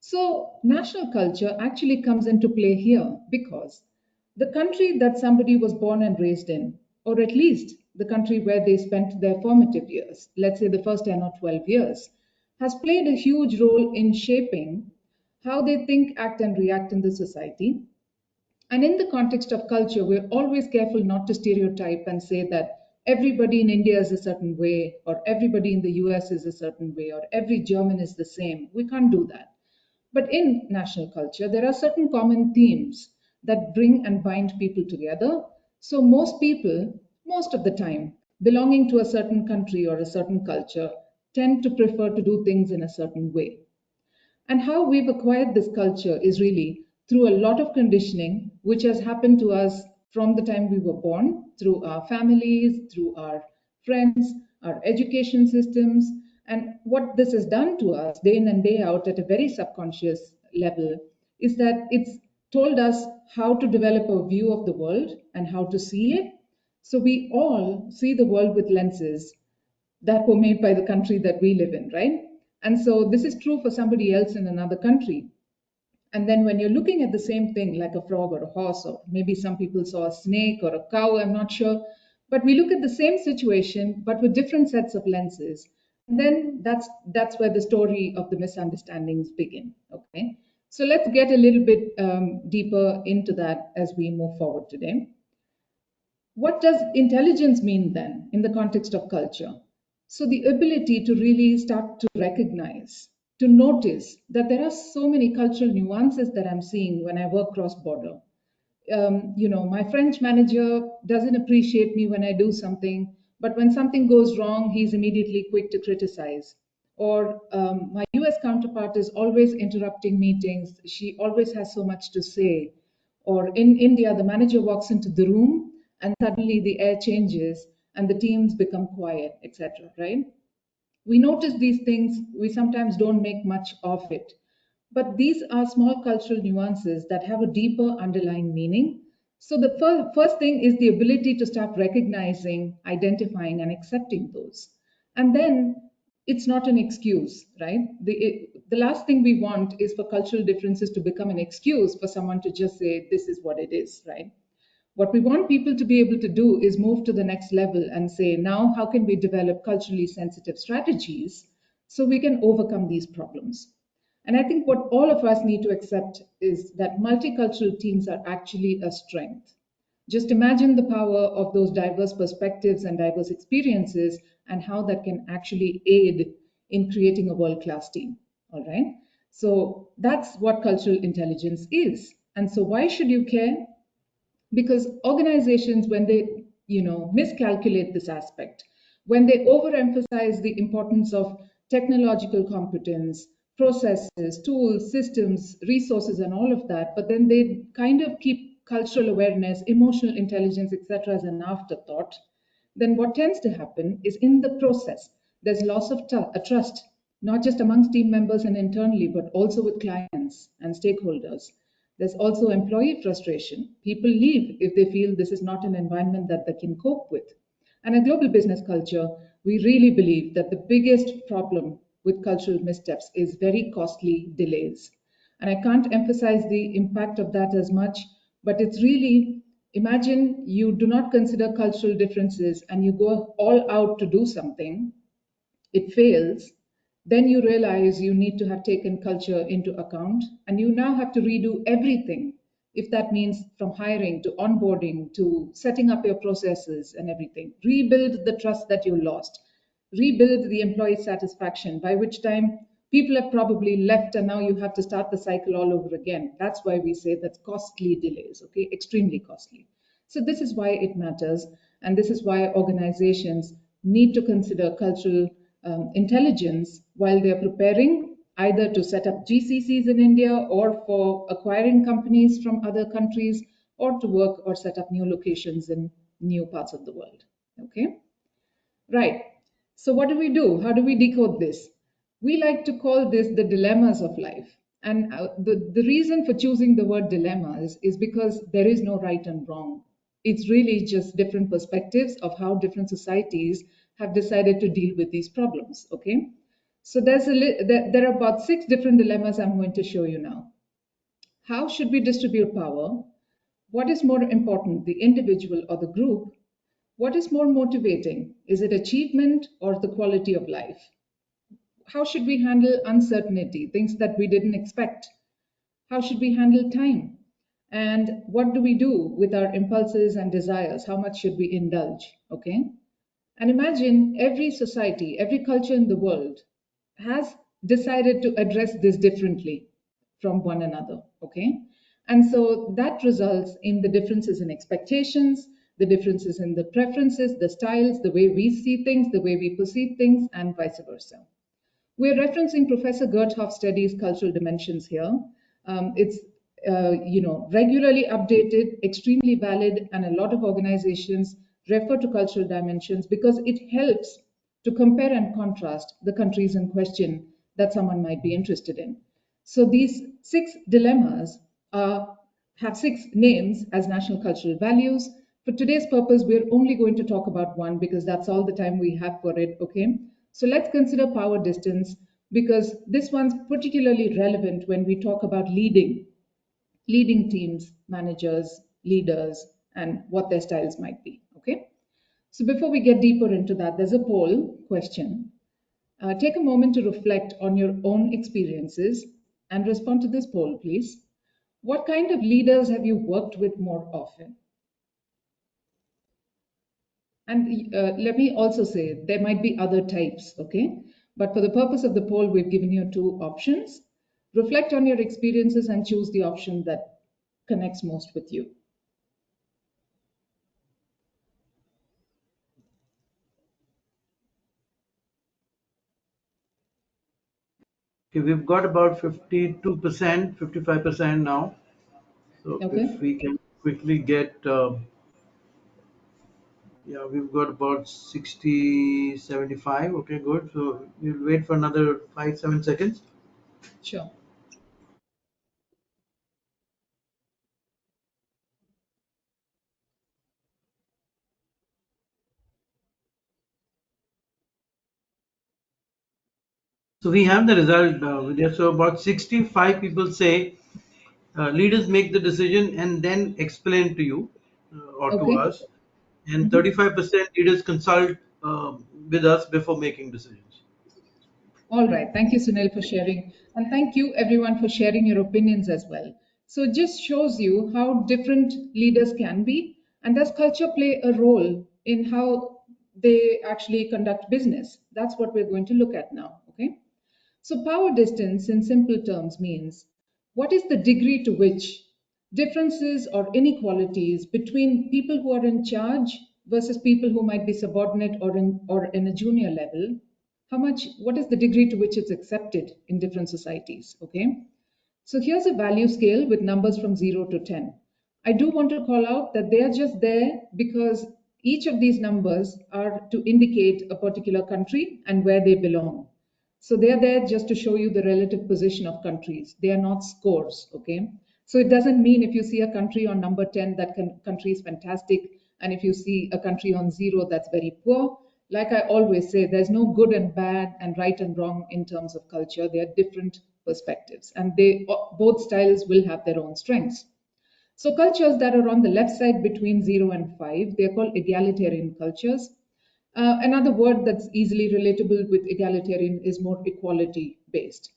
Speaker 2: So, national culture actually comes into play here because the country that somebody was born and raised in, or at least the country where they spent their formative years, let's say the first 10 or 12 years, has played a huge role in shaping how they think, act, and react in the society. And in the context of culture, we're always careful not to stereotype and say that everybody in India is a certain way, or everybody in the US is a certain way, or every German is the same. We can't do that. But in national culture, there are certain common themes that bring and bind people together. So most people, most of the time, belonging to a certain country or a certain culture, tend to prefer to do things in a certain way. And how we've acquired this culture is really through a lot of conditioning, which has happened to us from the time we were born, through our families, through our friends, our education systems. And what this has done to us day in and day out at a very subconscious level is that it's told us how to develop a view of the world and how to see it. So we all see the world with lenses that were made by the country that we live in, right? And so this is true for somebody else in another country. And then when you're looking at the same thing, like a frog or a horse, or maybe some people saw a snake or a cow, I'm not sure. But we look at the same situation, but with different sets of lenses. And then that's where the story of the misunderstandings begin. Okay. So let's get a little bit deeper into that as we move forward today. What does intelligence mean then in the context of culture? So, the ability to really start to recognize, to notice that there are so many cultural nuances that I'm seeing when I work cross border. My French manager doesn't appreciate me when I do something, but when something goes wrong, he's immediately quick to criticize. Or my US counterpart is always interrupting meetings, she always has so much to say. Or in India, the manager walks into the room and suddenly the air changes and the teams become quiet, etc. Right? We notice these things, we sometimes don't make much of it. But these are small cultural nuances that have a deeper underlying meaning. So, the first thing is the ability to start recognizing, identifying, and accepting those. And then it's not an excuse, right? The last thing we want is for cultural differences to become an excuse for someone to just say, this is what it is, right? What we want people to be able to do is move to the next level and say, now, how can we develop culturally sensitive strategies so we can overcome these problems? And I think what all of us need to accept is that multicultural teams are actually a strength. Just imagine the power of those diverse perspectives and diverse experiences and how that can actually aid in creating a world class team. All right. So that's what cultural intelligence is. And so, why should you care? Because organizations, when they miscalculate this aspect, when they overemphasize the importance of technological competence, processes, tools, systems, resources, and all of that, but then they kind of keep cultural awareness, emotional intelligence, etc., as an afterthought, then what tends to happen is in the process there's loss of trust, not just amongst team members and internally, but also with clients and stakeholders. There's also employee frustration. People leave if they feel this is not an environment that they can cope with. And a global business culture, we really believe that the biggest problem with cultural missteps is very costly delays. And I can't emphasize the impact of that as much, but it's really Imagine you do not consider cultural differences and you go all out to do something, it fails, then you realize you need to have taken culture into account and you now have to redo everything. If that means from hiring to onboarding to setting up your processes and everything, rebuild the trust that you lost, rebuild the employee satisfaction, by which time people have probably left and now you have to start the cycle all over again. That's why we say that's costly delays, okay? Extremely costly. So this is why it matters, and this is why organizations need to consider cultural intelligence while they are preparing either to set up GCCs in India or for acquiring companies from other countries or to work or set up new locations in new parts of the world. Okay, right. So what do we do? How do we decode this? We like to call this the dilemmas of life. And the reason for choosing the word dilemmas is because there is no right and wrong. It's really just different perspectives of how different societies have decided to deal with these problems. Okay, so there are about 6 different dilemmas I'm going to show you now. How should we distribute power? What is more important, the individual or the group? What is more motivating? Is it achievement or the quality of life? How should we handle uncertainty, things that we didn't expect? How should we handle time? And what do we do with our impulses and desires? How much should we indulge? Okay. And imagine every society, every culture in the world has decided to address this differently from one another. Okay. And so that results in the differences in expectations, the differences in the preferences, the styles, the way we see things, the way we perceive things, and vice versa. We're referencing Professor Gerthoff's studies, Cultural Dimensions here. It's regularly updated, extremely valid, and a lot of organizations refer to cultural dimensions because it helps to compare and contrast the countries in question that someone might be interested in. So these 6 dilemmas have 6 names as national cultural values. For today's purpose, we're only going to talk about one because that's all the time we have for it, okay? So let's consider power distance because this one's particularly relevant when we talk about leading teams, managers, leaders, and what their styles might be, okay? So before we get deeper into that, there's a poll question. Take a moment to reflect on your own experiences and respond to this poll, please. What kind of leaders have you worked with more often? And let me also say, there might be other types, okay? But for the purpose of the poll, we've given you 2 options. Reflect on your experiences and choose the option that connects most with you.
Speaker 1: Okay, we've got about 52%, 55% now. So
Speaker 2: Okay.
Speaker 1: if we can quickly get, yeah, we've got about 60, 75. Okay, good. So we'll wait for another 5, 7 seconds.
Speaker 2: Sure.
Speaker 1: So we have the result, Vidya. So about 65 people say leaders make the decision and then explain to you or to
Speaker 2: Okay.
Speaker 1: us, and 35% leaders consult with us before making decisions.
Speaker 2: All right. Thank you, Sunil, for sharing. And thank you, everyone, for sharing your opinions as well. So it just shows you how different leaders can be. And does culture play a role in how they actually conduct business? That's what we're going to look at now. Okay. So power distance in simple terms means what is the degree to which differences or inequalities between people who are in charge versus people who might be subordinate or in a junior level, what is the degree to which it's accepted in different societies, okay? So here's a value scale with numbers from 0 to 10. I do want to call out that they are just there because each of these numbers are to indicate a particular country and where they belong. So they are there just to show you the relative position of countries. They are not scores, okay? So it doesn't mean if you see a country on number 10, that country is fantastic. And if you see a country on 0, that's very poor. Like I always say, there's no good and bad and right and wrong in terms of culture. They are different perspectives and both styles will have their own strengths. So cultures that are on the left side between 0 and 5, they're called egalitarian cultures. Another word that's easily relatable with egalitarian is more equality based.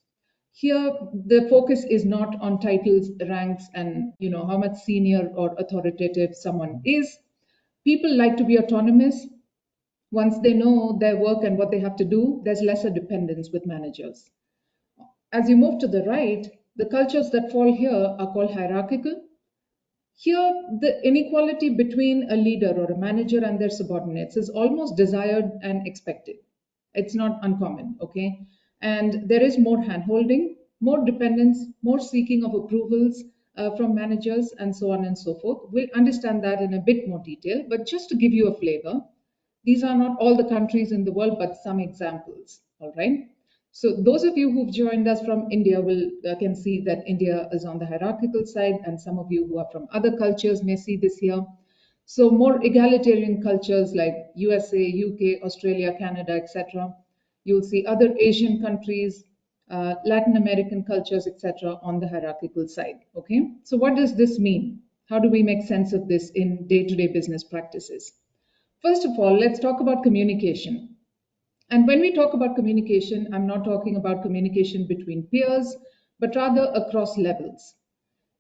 Speaker 2: Here, the focus is not on titles, ranks, and how much senior or authoritative someone is. People like to be autonomous. Once they know their work and what they have to do, there's lesser dependence with managers. As you move to the right, the cultures that fall here are called hierarchical. Here, the inequality between a leader or a manager and their subordinates is almost desired and expected. It's not uncommon, okay? And there is more handholding, more dependence, more seeking of approvals from managers, and so on and so forth. We'll understand that in a bit more detail, but just to give you a flavor, these are not all the countries in the world, but some examples, all right? So those of you who've joined us from India will can see that India is on the hierarchical side, and some of you who are from other cultures may see this here. So more egalitarian cultures like USA, UK, Australia, Canada, etc. You'll see other Asian countries, Latin American cultures, etc. on the hierarchical side. Okay, so what does this mean? How do we make sense of this in day-to-day business practices? First of all, let's talk about communication. And when we talk about communication, I'm not talking about communication between peers, but rather across levels.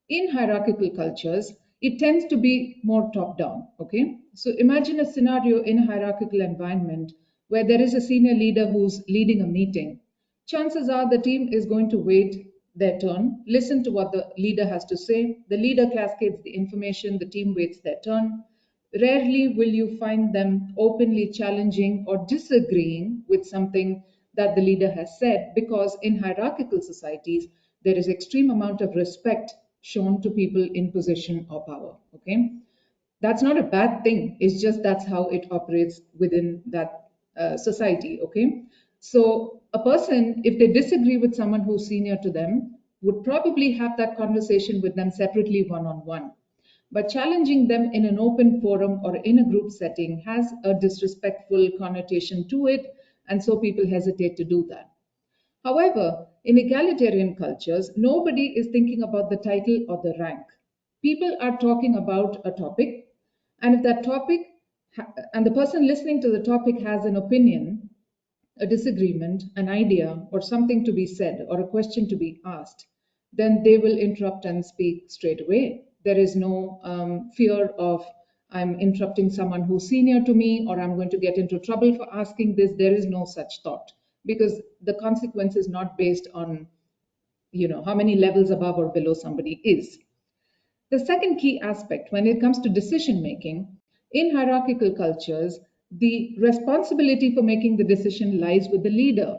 Speaker 2: In hierarchical cultures, it tends to be more top down. Okay, so imagine a scenario in a hierarchical environment where there is a senior leader who's leading a meeting. Chances are the team is going to wait their turn, listen to what the leader has to say. The leader cascades the information, the team waits their turn. Rarely will you find them openly challenging or disagreeing with something that the leader has said, because in hierarchical societies, there is extreme amount of respect shown to people in position or power. Okay, that's not a bad thing. It's just that's how it operates within that society. Okay, so a person, if they disagree with someone who's senior to them, would probably have that conversation with them separately, one on one. But challenging them in an open forum or in a group setting has a disrespectful connotation to it, and so people hesitate to do that. However, in egalitarian cultures, nobody is thinking about the title or the rank. People are talking about a topic, and if that topic and the person listening to the topic has an opinion, a disagreement, an idea, or something to be said, or a question to be asked, then they will interrupt and speak straight away. There is no fear of I'm interrupting someone who's senior to me, or I'm going to get into trouble for asking this. There is no such thought, because the consequence is not based on how many levels above or below somebody is. The second key aspect when it comes to decision making in hierarchical cultures, the responsibility for making the decision lies with the leader.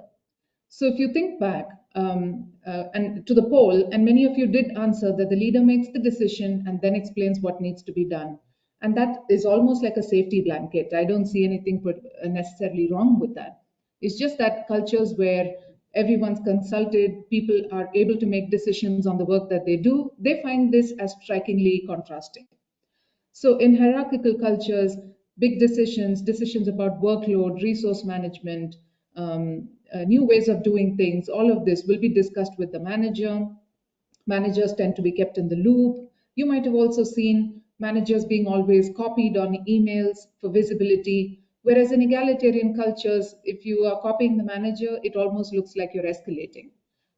Speaker 2: So if you think back and to the poll, and many of you did answer that the leader makes the decision and then explains what needs to be done. And that is almost like a safety blanket. I don't see anything necessarily wrong with that. It's just that cultures where everyone's consulted, people are able to make decisions on the work that they do, they find this as strikingly contrasting. So in hierarchical cultures, big decisions about workload, resource management, new ways of doing things, all of this will be discussed with the manager. Managers tend to be kept in the loop. You might have also seen managers being always copied on emails for visibility, whereas in egalitarian cultures, if you are copying the manager, it almost looks like you're escalating.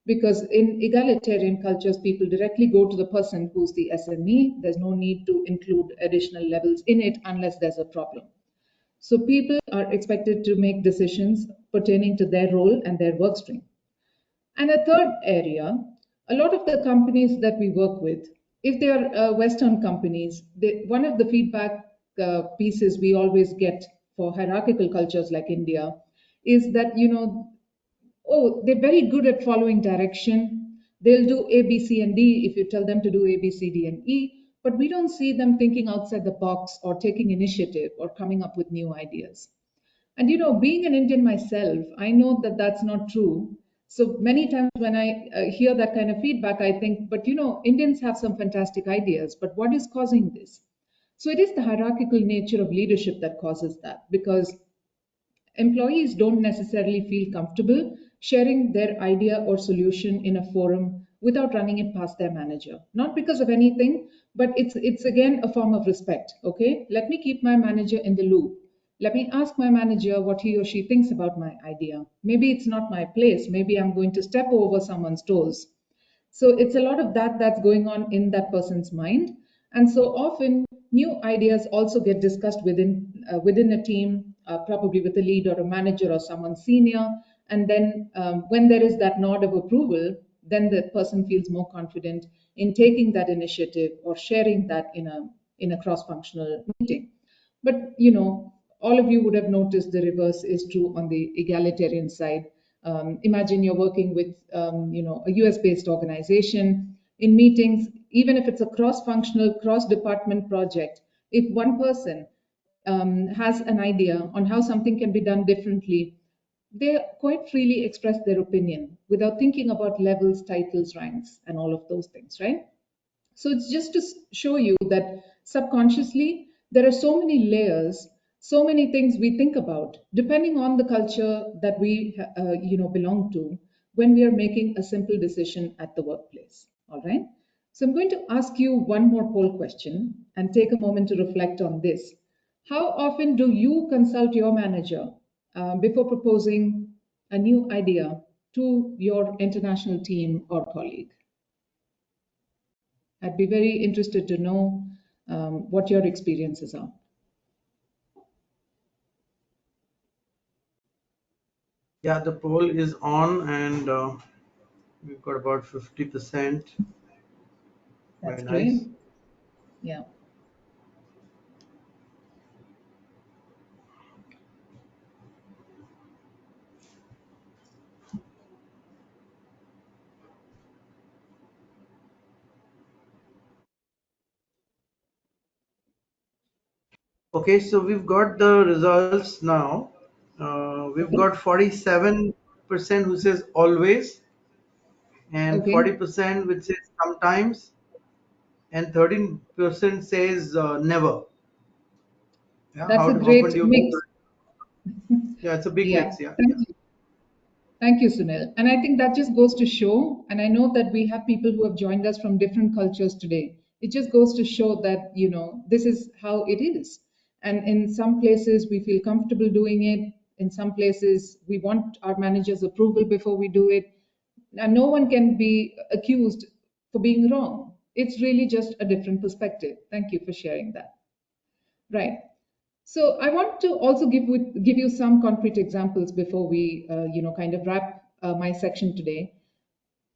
Speaker 2: Because in egalitarian cultures, people directly go to the person who's the SME. There's no need to include additional levels in it unless there's a problem. So people are expected to make decisions pertaining to their role and their work stream. And a third area, a lot of the companies that we work with, if they are Western companies, one of the feedback pieces we always get for hierarchical cultures like India is that, oh, they're very good at following direction. They'll do A, B, C, and D if you tell them to do A, B, C, D, and E, but we don't see them thinking outside the box or taking initiative or coming up with new ideas. And being an Indian myself, I know that that's not true. So many times when I hear that kind of feedback, I think, but Indians have some fantastic ideas, but what is causing this? So it is the hierarchical nature of leadership that causes that, because employees don't necessarily feel comfortable sharing their idea or solution in a forum without running it past their manager. Not because of anything, but it's again a form of respect. Okay, let me keep my manager in the loop. Let me ask my manager what he or she thinks about my idea. Maybe it's not my place. Maybe I'm going to step over someone's toes. So it's a lot of that that's going on in that person's mind. And so often new ideas also get discussed within a team, probably with a lead or a manager or someone senior. And then when there is that nod of approval, then the person feels more confident in taking that initiative or sharing that in a cross-functional meeting. But all of you would have noticed the reverse is true on the egalitarian side. Imagine you're working with a US-based organization in meetings, even if it's a cross-functional, cross-department project. If one person has an idea on how something can be done differently, they quite freely express their opinion without thinking about levels, titles, ranks, and all of those things, right? So it's just to show you that subconsciously there are so many layers, so many things we think about, depending on the culture that we belong to when we are making a simple decision at the workplace. All right. So I'm going to ask you one more poll question and take a moment to reflect on this. How often do you consult your manager before proposing a new idea to your international team or colleague? I'd be very interested to know what your experiences are.
Speaker 1: Yeah, the poll is on, and we've got about 50%. Very
Speaker 2: That's great.
Speaker 1: nice.
Speaker 2: Yeah.
Speaker 1: Okay, so we've got the results now. We've
Speaker 2: Okay.
Speaker 1: got 47% who says always, and
Speaker 2: Okay.
Speaker 1: 40% which says sometimes, and 13% says never. Yeah,
Speaker 2: That's
Speaker 1: how,
Speaker 2: a
Speaker 1: often
Speaker 2: great
Speaker 1: do you?
Speaker 2: mix.
Speaker 1: Yeah, it's a big
Speaker 2: Yeah.
Speaker 1: mix. Yeah,
Speaker 2: Thank
Speaker 1: yeah.
Speaker 2: you. Thank you, Sunil. And I think that just goes to show, and I know that we have people who have joined us from different cultures today. It just goes to show that, this is how it is. And in some places, we feel comfortable doing it. In some places, we want our manager's approval before we do it. And no one can be accused for being wrong. It's really just a different perspective. Thank you for sharing that. Right. So I want to also give you some concrete examples before we, kind of wrap my section today.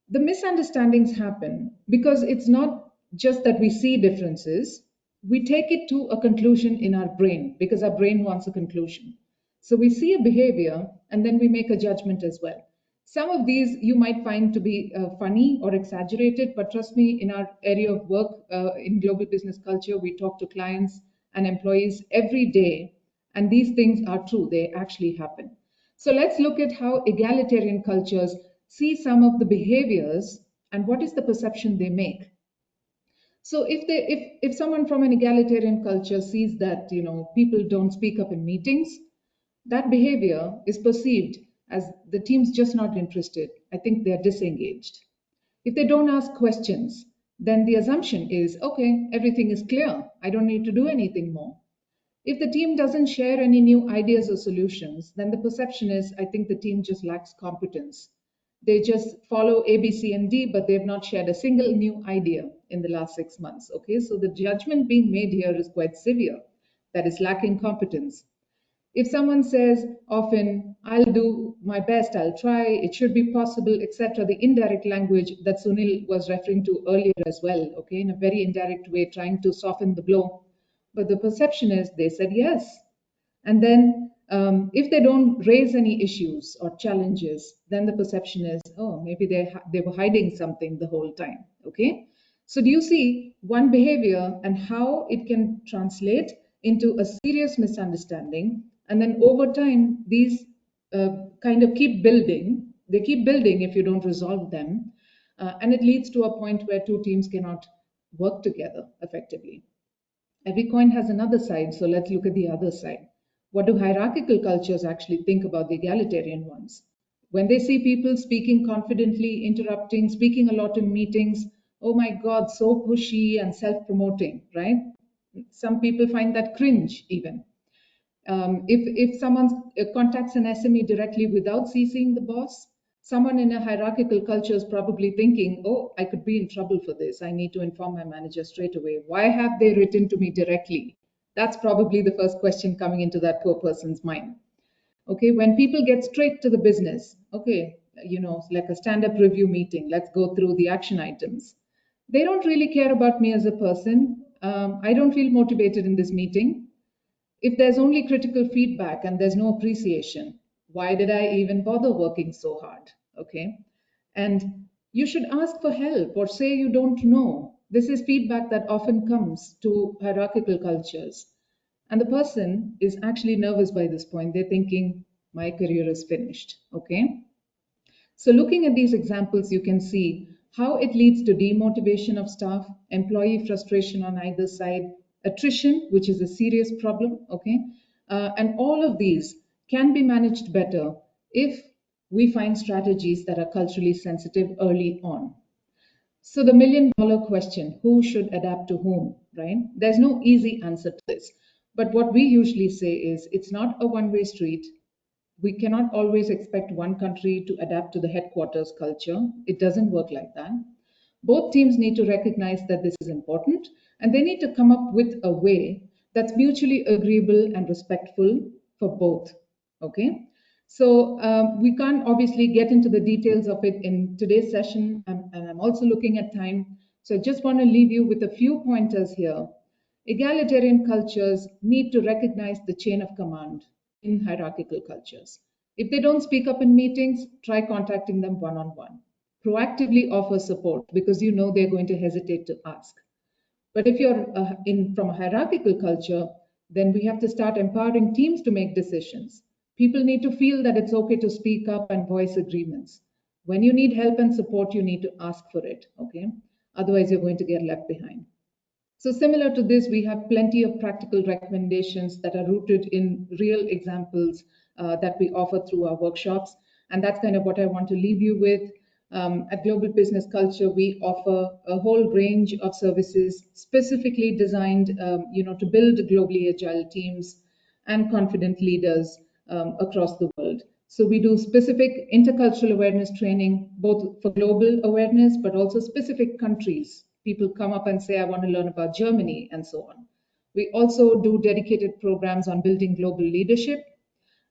Speaker 2: The misunderstandings happen because it's not just that we see differences, we take it to a conclusion in our brain because our brain wants a conclusion. So we see a behavior and then we make a judgment as well. Some of these you might find to be funny or exaggerated, but trust me, in our area of work, in global business culture, we talk to clients and employees every day, and these things are true, they actually happen. So let's look at how egalitarian cultures see some of the behaviors and what is the perception they make. So if someone from an egalitarian culture sees that people don't speak up in meetings, that behavior is perceived as the team's just not interested. I think they're disengaged. If they don't ask questions, then the assumption is okay, everything is clear. I don't need to do anything more. If the team doesn't share any new ideas or solutions, then the perception is I think the team just lacks competence. They just follow A, B, C, and D, but they've not shared a single new idea in the last 6 months. Okay, so the judgment being made here is quite severe, that is lacking competence. If someone says often, I'll do my best, I'll try, it should be possible, etc., the indirect language that Sunil was referring to earlier as well, okay, in a very indirect way, trying to soften the blow. But the perception is they said yes. And then if they don't raise any issues or challenges, then the perception is, oh, maybe they were hiding something the whole time, okay? So do you see one behavior and how it can translate into a serious misunderstanding? And then over time, these kind of keep building. They keep building if you don't resolve them. And it leads to a point where two teams cannot work together effectively. Every coin has another side, so let's look at the other side. What do hierarchical cultures actually think about the egalitarian ones? When they see people speaking confidently, interrupting, speaking a lot in meetings, oh my God, so pushy and self promoting, right? Some people find that cringe even. If someone contacts an SME directly without CCing the boss, someone in a hierarchical culture is probably thinking, oh, I could be in trouble for this. I need to inform my manager straight away. Why have they written to me directly? That's probably the first question coming into that poor person's mind. Okay, when people get straight to the business, okay, like a stand up review meeting, let's go through the action items. They don't really care about me as a person. I don't feel motivated in this meeting. If there's only critical feedback and there's no appreciation, why did I even bother working so hard? Okay. And you should ask for help or say you don't know. This is feedback that often comes to hierarchical cultures. And the person is actually nervous by this point. They're thinking, my career is finished. Okay. So, looking at these examples, you can see how it leads to demotivation of staff, employee frustration on either side, attrition, which is a serious problem, okay? And all of these can be managed better if we find strategies that are culturally sensitive early on. So, the $1 million question, who should adapt to whom, right? There's no easy answer to this. But what we usually say is it's not a one-way street. We cannot always expect one country to adapt to the headquarters culture. It doesn't work like that. Both teams need to recognize that this is important and they need to come up with a way that's mutually agreeable and respectful for both. Okay? So we can't obviously get into the details of it in today's session, and I'm also looking at time. So I just want to leave you with a few pointers here. Egalitarian cultures need to recognize the chain of command in hierarchical cultures. If they don't speak up in meetings, try contacting them one on one. Proactively offer support because you know they're going to hesitate to ask. But if you're in from a hierarchical culture, then we have to start empowering teams to make decisions. People need to feel that it's okay to speak up and voice agreements. When you need help and support, you need to ask for it, okay? Otherwise, you're going to get left behind. So similar to this, we have plenty of practical recommendations that are rooted in real examples that we offer through our workshops. And that's kind of what I want to leave you with. At Global Business Culture, we offer a whole range of services specifically designed, to build globally agile teams and confident leaders across the world. So we do specific intercultural awareness training, both for global awareness, but also specific countries. People come up and say, I want to learn about Germany and so on. We also do dedicated programs on building global leadership.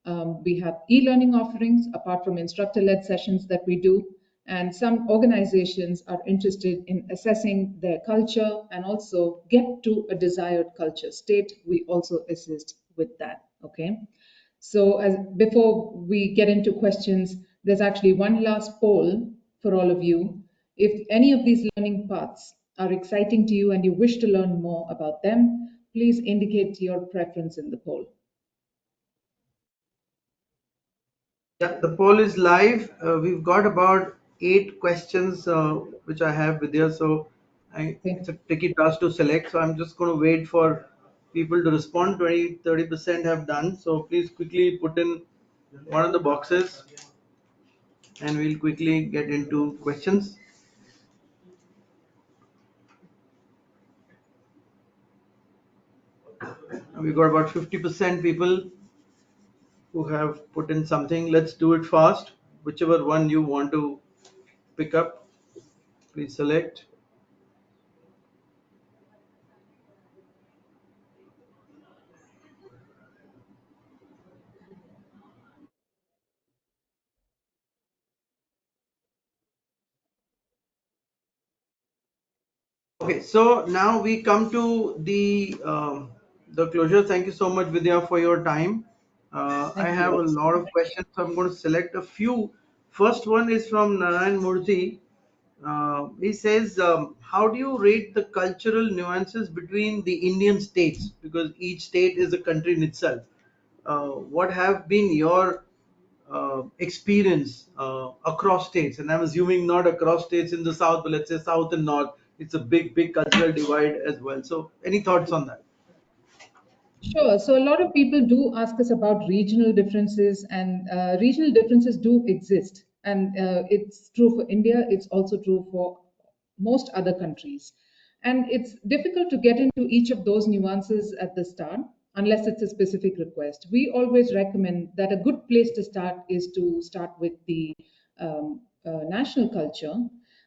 Speaker 2: We have e-learning offerings apart from instructor-led sessions that we do. And some organizations are interested in assessing their culture and also get to a desired culture state. We also assist with that, okay? So before we get into questions, there's actually one last poll for all of you. If any of these learning paths are exciting to you and you wish to learn more about them, please indicate your preference in the poll.
Speaker 1: Yeah, the poll is live. We've got about 8 questions which I have with you. So it's a tricky task to select. So I'm just going to wait for people to respond. 30% have done. So please quickly put in one of the boxes and we'll quickly get into questions. We've got about 50% people who have put in something. Let's do it fast. Whichever one you want to pick up, please select. Okay, so now we come to the closure. Thank you so much, Vidya, for your time. I
Speaker 2: Thank
Speaker 1: have a
Speaker 2: you.
Speaker 1: lot of questions, so I'm going to select a few. First one is from Narayan Murthy. He says, how do you rate the cultural nuances between the Indian states? Because each state is a country in itself. What have been your experience across states? And I'm assuming not across states in the south, but let's say south and north. It's a big, big cultural divide as well. So, any thoughts on that?
Speaker 2: Sure. So a lot of people do ask us about regional differences, and regional differences do exist. And it's true for India, it's also true for most other countries. And it's difficult to get into each of those nuances at the start unless it's a specific request. We always recommend that a good place to start is to start with the national culture.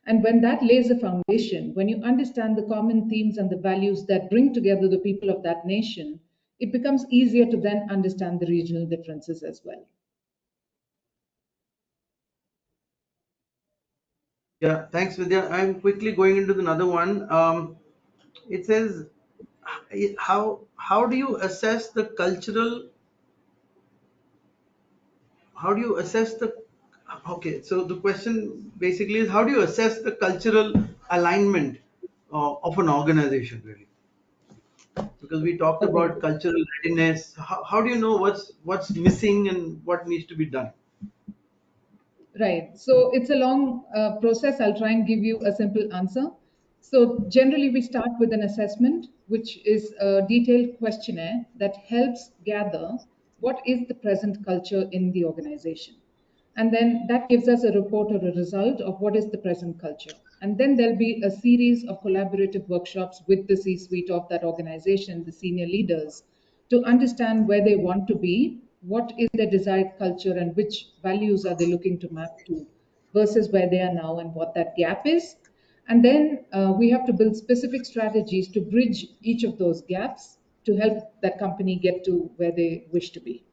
Speaker 2: And when that lays a foundation, when you understand the common themes and the values that bring together the people of that nation, it becomes easier to then understand the regional differences as well.
Speaker 1: Yeah, thanks, Vidya. I'm quickly going into another one. It says, how do you assess the cultural, how do you assess the, okay, so the question basically is, how do you assess the cultural alignment of an organization, really? Because we talked
Speaker 2: Okay.
Speaker 1: about cultural readiness. How do you know what's missing and what needs to be done?
Speaker 2: Right. So it's a long process. I'll try and give you a simple answer. So generally, we start with an assessment, which is a detailed questionnaire that helps gather what is the present culture in the organization. And then that gives us a report or a result of what is the present culture. And then there'll be a series of collaborative workshops with the C suite of that organization, the senior leaders, to understand where they want to be, what is their desired culture, and which values are they looking to map to versus where they are now and what that gap is. And then we have to build specific strategies to bridge each of those gaps to help that company get to where they wish to be.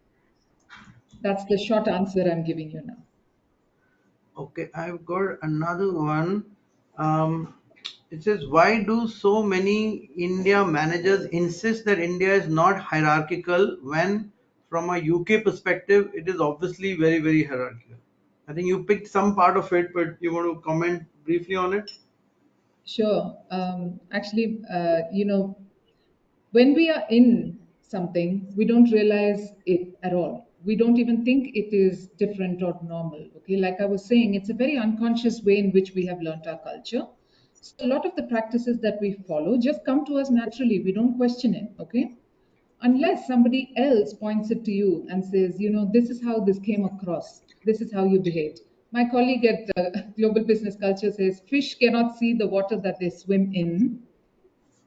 Speaker 2: That's the short answer I'm giving you now.
Speaker 1: Okay, I've got another one. Um, it says, why do so many India managers insist that India is not hierarchical when, from a UK perspective, it is obviously very, very hierarchical? I think you picked some part of it, but you want to comment briefly on it?
Speaker 2: Sure. Actually, when we are in something, we don't realize it at all. We don't even think it is different or normal. Okay, like I was saying, it's a very unconscious way in which we have learnt our culture. So a lot of the practices that we follow just come to us naturally. We don't question it. Okay, unless somebody else points it to you and says, this is how this came across, this is how you behaved. My colleague at Global Business Culture says fish cannot see the water that they swim in.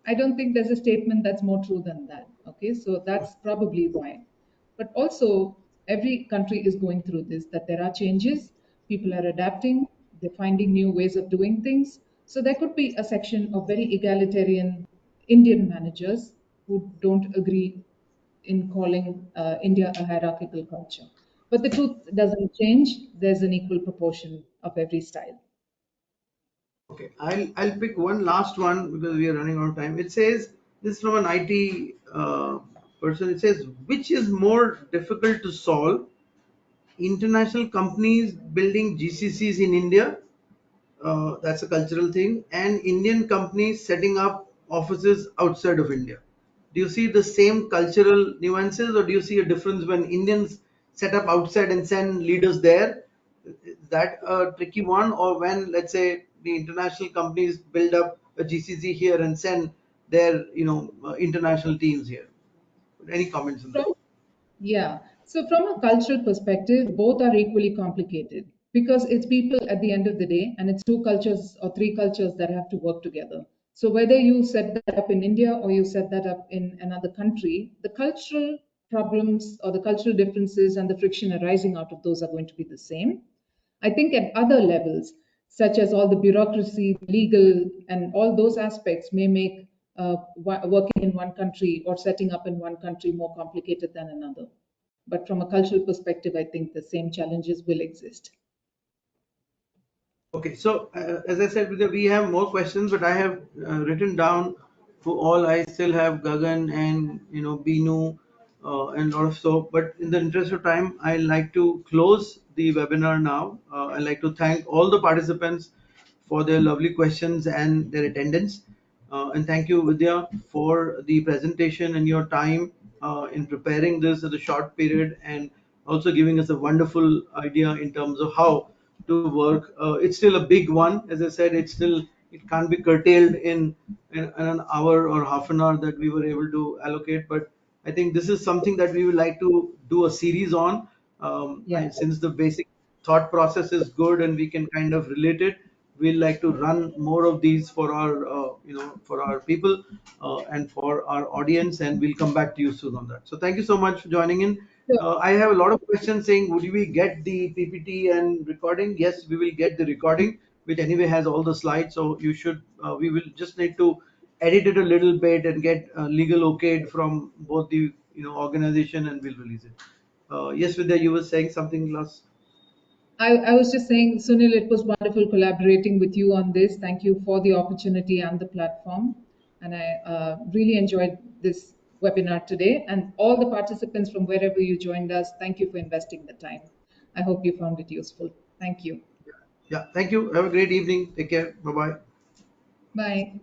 Speaker 2: I don't think there's a statement that's more true than that. Okay, so that's probably why. But also, every country is going through this, that there are changes, people are adapting, they're finding new ways of doing things. So there could be a section of very egalitarian Indian managers who don't agree in calling India a hierarchical culture. But the truth doesn't change, there's an equal proportion of every style.
Speaker 1: Okay, I'll pick one last one because we are running out of time. It says, this is from an IT person. It says, which is more difficult to solve, international companies building GCCs in India, that's a cultural thing, and Indian companies setting up offices outside of India? Do you see the same cultural nuances, or do you see a difference when Indians set up outside and send leaders there? Is that a tricky one? Or when, let's say, the international companies build up a GCC here and send their, international teams here? Any comments on that?
Speaker 2: From Yeah. So, from a cultural perspective, both are equally complicated because it's people at the end of the day, and it's two cultures or three cultures that have to work together. So, whether you set that up in India or you set that up in another country, the cultural problems or the cultural differences and the friction arising out of those are going to be the same. I think at other levels, such as all the bureaucracy, legal, and all those aspects may make working in one country or setting up in one country more complicated than another. But from a cultural perspective, I think the same challenges will exist.
Speaker 1: Okay, so as I said, we have more questions, but I have written down for all. I still have Gagan and Binu and a lot of so. But in the interest of time, I like to close the webinar now. I'd like to thank all the participants for their lovely questions and their attendance. And thank you, Vidya, for the presentation and your time in preparing this at a short period, and also giving us a wonderful idea in terms of how to work. It's still a big one. As I said, it can't be curtailed in an hour or half an hour that we were able to allocate. But I think this is something that we would like to do a series on.
Speaker 2: Yeah.
Speaker 1: Since the basic thought process is good and we can kind of relate it, we'd like to run more of these for our, for our people and for our audience, and we'll come back to you soon on that. So thank you so much for joining in.
Speaker 2: Sure.
Speaker 1: I have a lot of questions saying, would we get the PPT and recording? Yes, we will get the recording, which anyway has all the slides. So you should, we will just need to edit it a little bit and get legal okayed from both the organization, and we'll release it. Yes, Vidya, you were saying something last.
Speaker 2: I was just saying, Sunil, it was wonderful collaborating with you on this. Thank you for the opportunity and the platform. And I really enjoyed this webinar today. And all the participants from wherever you joined us, thank you for investing the time. I hope you found it useful. Thank you.
Speaker 1: Yeah, thank you. Have a great evening. Take care. Bye bye.
Speaker 2: Bye.